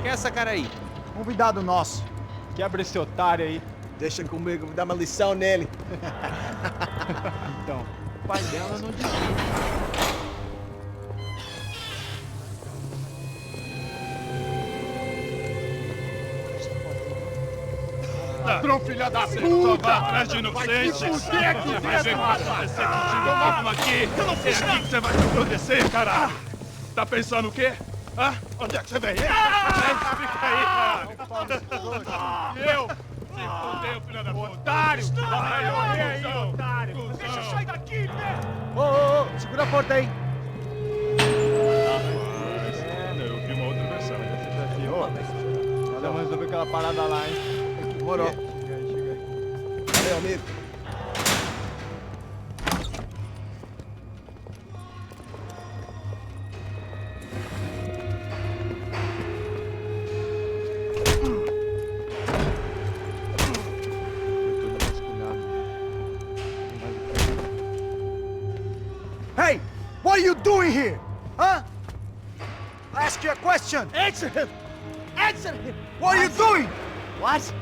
quem é essa cara aí? Convidado nosso. Quebra esse otário aí. Deixa comigo, me dá uma lição nele. Então, o pai dela não desgruda. Ladrão, filha da puta! Vai atrás de inocentes! Vai ver como vai ser contigo mesmo aqui! Eu não fiz nada! Você vai me proteger, caralho! Tá pensando o quê? Hã? Onde é que você vem? Fica aí, cara! Eu? Se fodeu, filha da puta! Otário! Vai, aí, otário! Deixa eu sair daqui, né? Ô, segura a porta aí. Eu vi uma outra versão. Vamos resolver aquela parada lá, hein? Demorou. Chega aí. Valeu, amigo. Hey, what are you doing here? Huh? I ask you a question. Answer him. Answer him. What are you doing? What?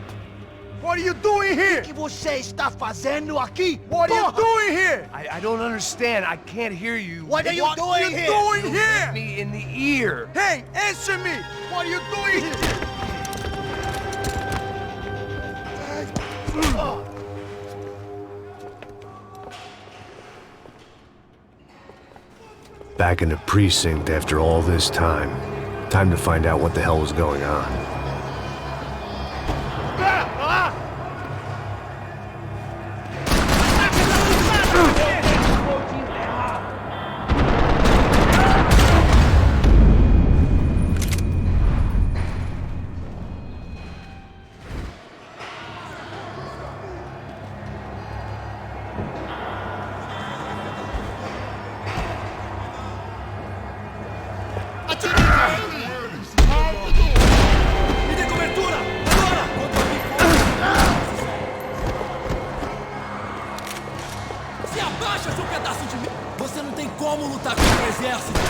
What are you doing here? O que você está fazendo aqui? What are you doing here? I don't understand. I can't hear you. What are you doing here? Doing You here? hit me in the ear. Hey, answer me. What are you doing here? Back in the precinct after all this time. Time to find out what the hell was going on. Me dê cobertura! Agora! Se abaixa, seu pedaço de... Você não tem como lutar contra o exército!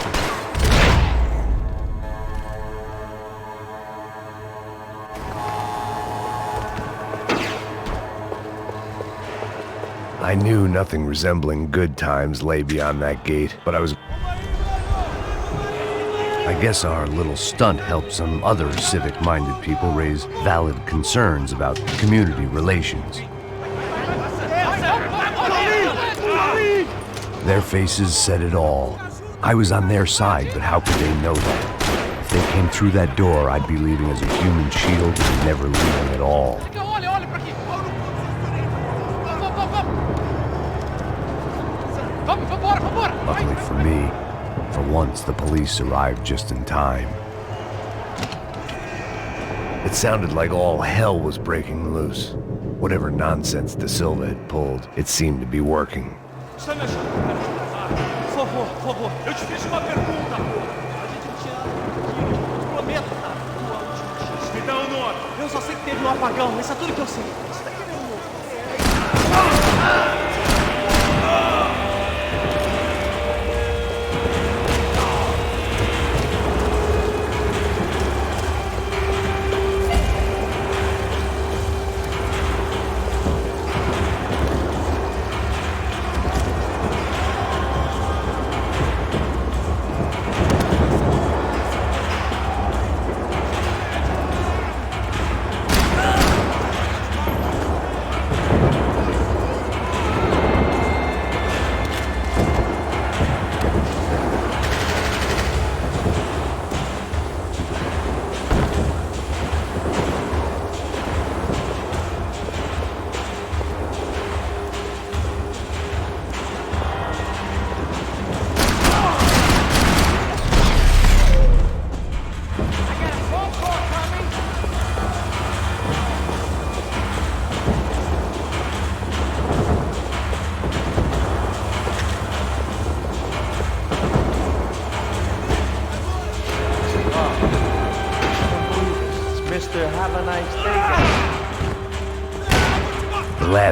I knew nothing resembling good times lay beyond that gate, but I guess our little stunt helped some other civic-minded people raise valid concerns about community relations. Their faces said it all. I was on their side, but how could they know that? If they came through that door, I'd be leaving as a human shield and never leaving at all. Luckily for me, for once the police arrived just in time. It sounded like all hell was breaking loose. Whatever nonsense De Silva had pulled, it seemed to be working. Por favor, eu te fiz uma pergunta. A gente não tinha nada de te prometo, tá? Me dá um nome. Eu só sei que teve um apagão, isso é tudo que eu sei. Você tá querendo...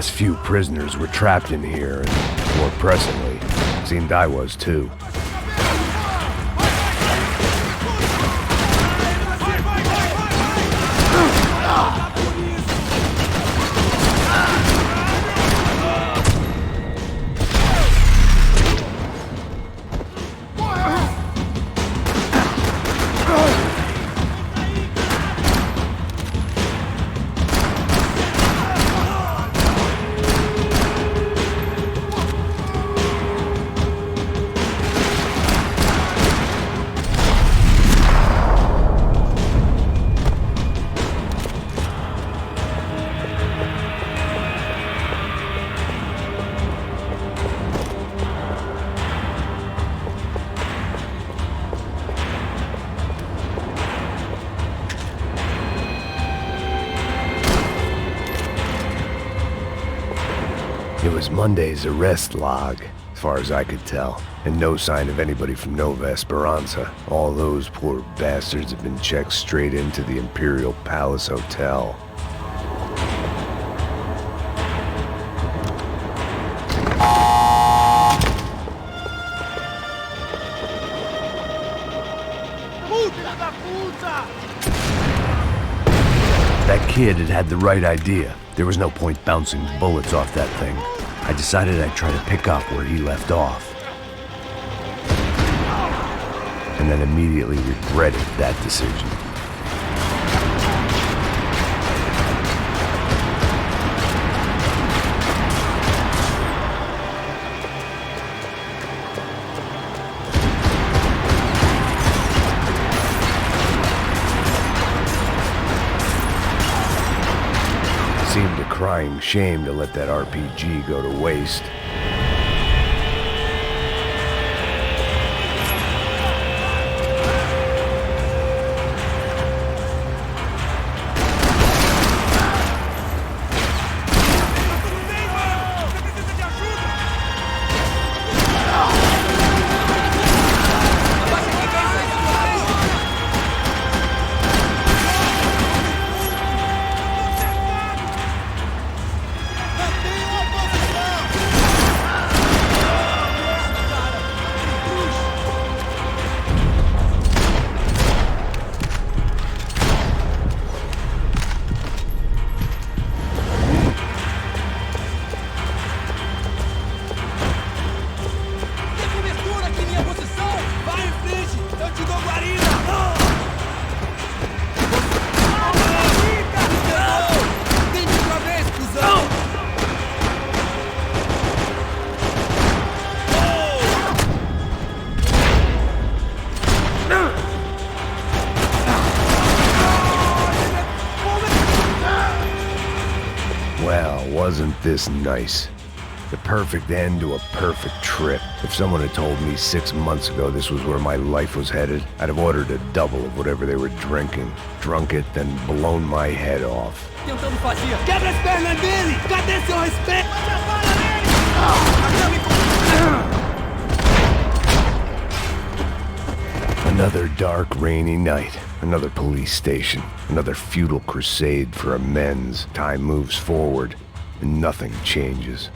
last few prisoners were trapped in here, and more pressingly, it seemed I was too. It was Monday's arrest log, as far as I could tell, and no sign of anybody from Nova Esperanza. All those poor bastards have been checked straight into the Imperial Palace Hotel. That kid had the right idea. There was no point bouncing bullets off that thing. I decided I'd try to pick up where he left off. And then immediately regretted that decision. Seemed a crying shame to let that RPG go to waste. Well, wasn't this nice? The perfect end to a perfect trip. If someone had told me 6 months ago this was where my life was headed, I'd have ordered a double of whatever they were drinking, drunk it, then blown my head off. Tentando fazer. Quebra as pernas dele! Cadê seu respeito? Another dark, rainy night. Another police station. Another futile crusade for amends. Time moves forward, and nothing changes.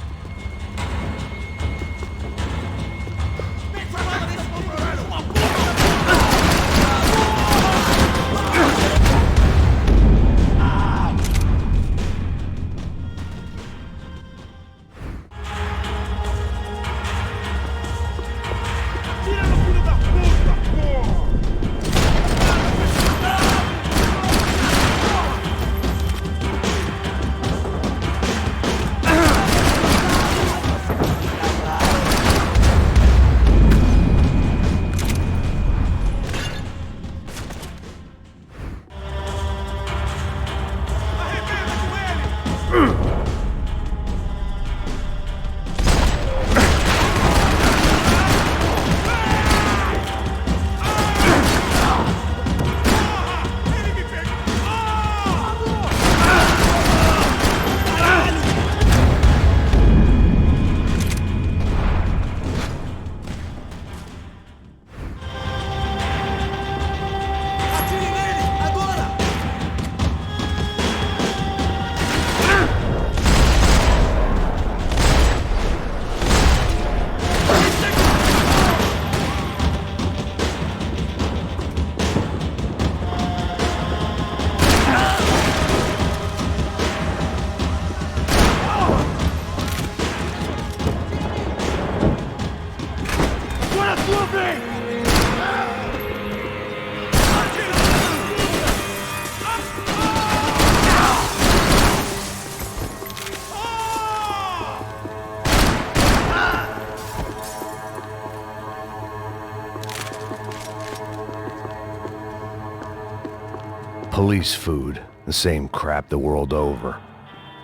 Police food, the same crap the world over.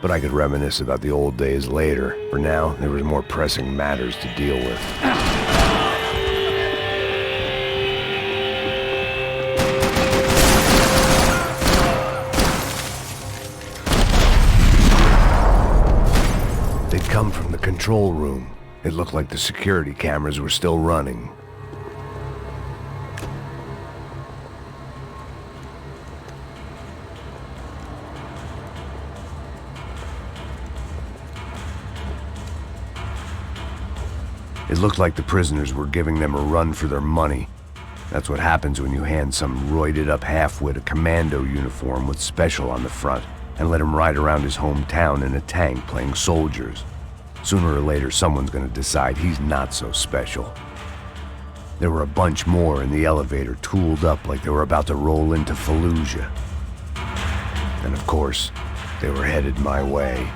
But I could reminisce about the old days later. For now, there was more pressing matters to deal with. They'd come from the control room. It looked like the security cameras were still running. It looked like the prisoners were giving them a run for their money. That's what happens when you hand some roided-up halfwit a commando uniform with special on the front and let him ride around his hometown in a tank playing soldiers. Sooner or later, someone's gonna decide he's not so special. There were a bunch more in the elevator, tooled up like they were about to roll into Fallujah. And of course, they were headed my way.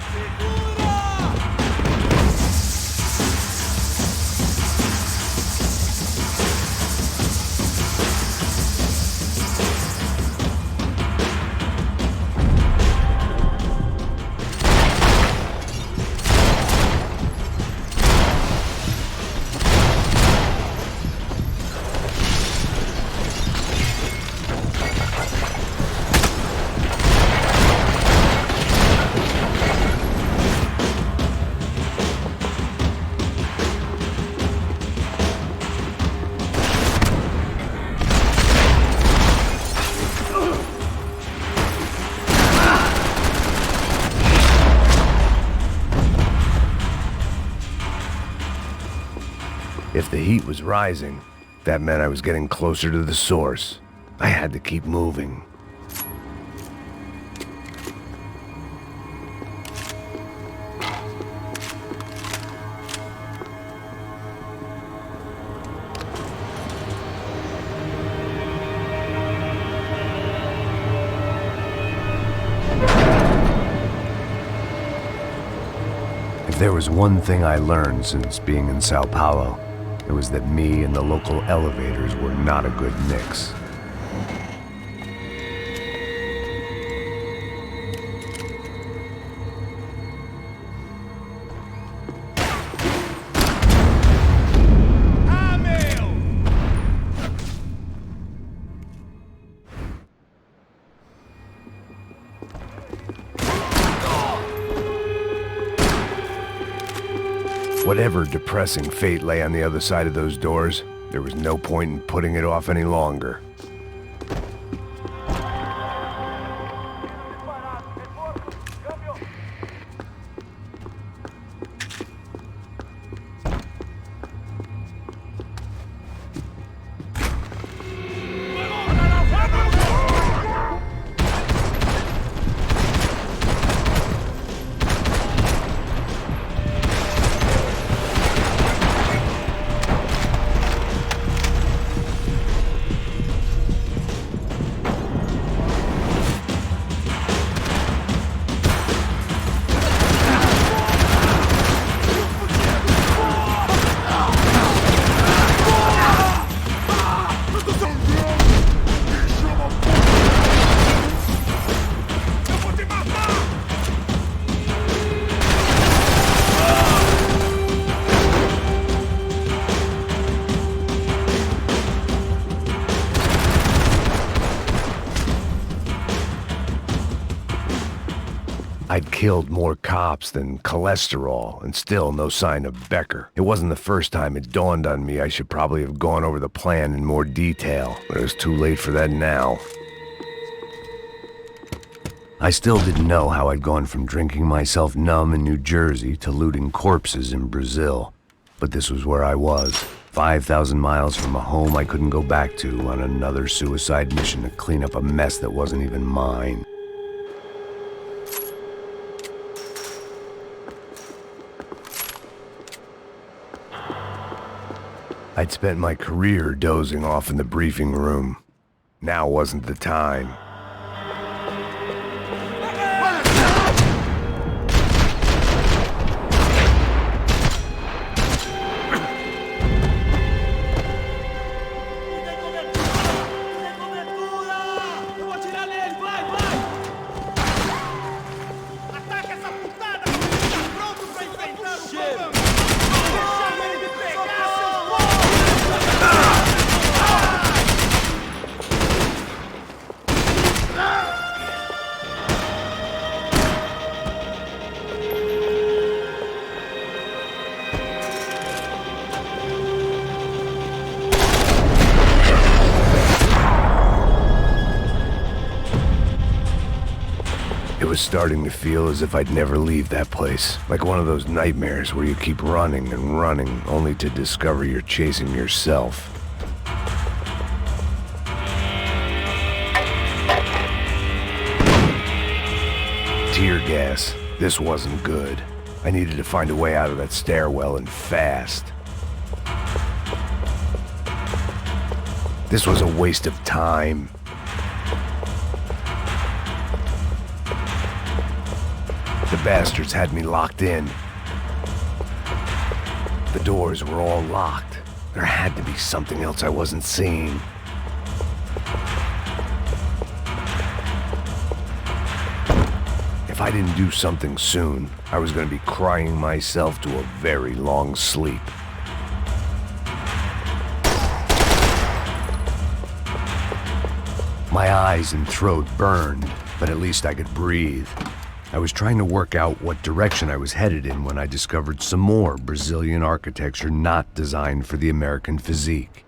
If the heat was rising, that meant I was getting closer to the source. I had to keep moving. If there was one thing I learned since being in Sao Paulo, it was that me and the local elevators were not a good mix. Whatever depressing fate lay on the other side of those doors, there was no point in putting it off any longer. I'd killed more cops than cholesterol, and still no sign of Becker. It wasn't the first time it dawned on me I should probably have gone over the plan in more detail, but it was too late for that now. I still didn't know how I'd gone from drinking myself numb in New Jersey to looting corpses in Brazil. But this was where I was, 5,000 miles from a home I couldn't go back to, on another suicide mission to clean up a mess that wasn't even mine. I'd spent my career dozing off in the briefing room. Now wasn't the time. was starting to feel as if I'd never leave that place. Like one of those nightmares where you keep running and running, only to discover you're chasing yourself. Tear gas. This wasn't good. I needed to find a way out of that stairwell, and fast. This was a waste of time. The bastards had me locked in. The doors were all locked. There had to be something else I wasn't seeing. If I didn't do something soon, I was going to be crying myself to a very long sleep. My eyes and throat burned, but at least I could breathe. I was trying to work out what direction I was headed in when I discovered some more Brazilian architecture not designed for the American physique.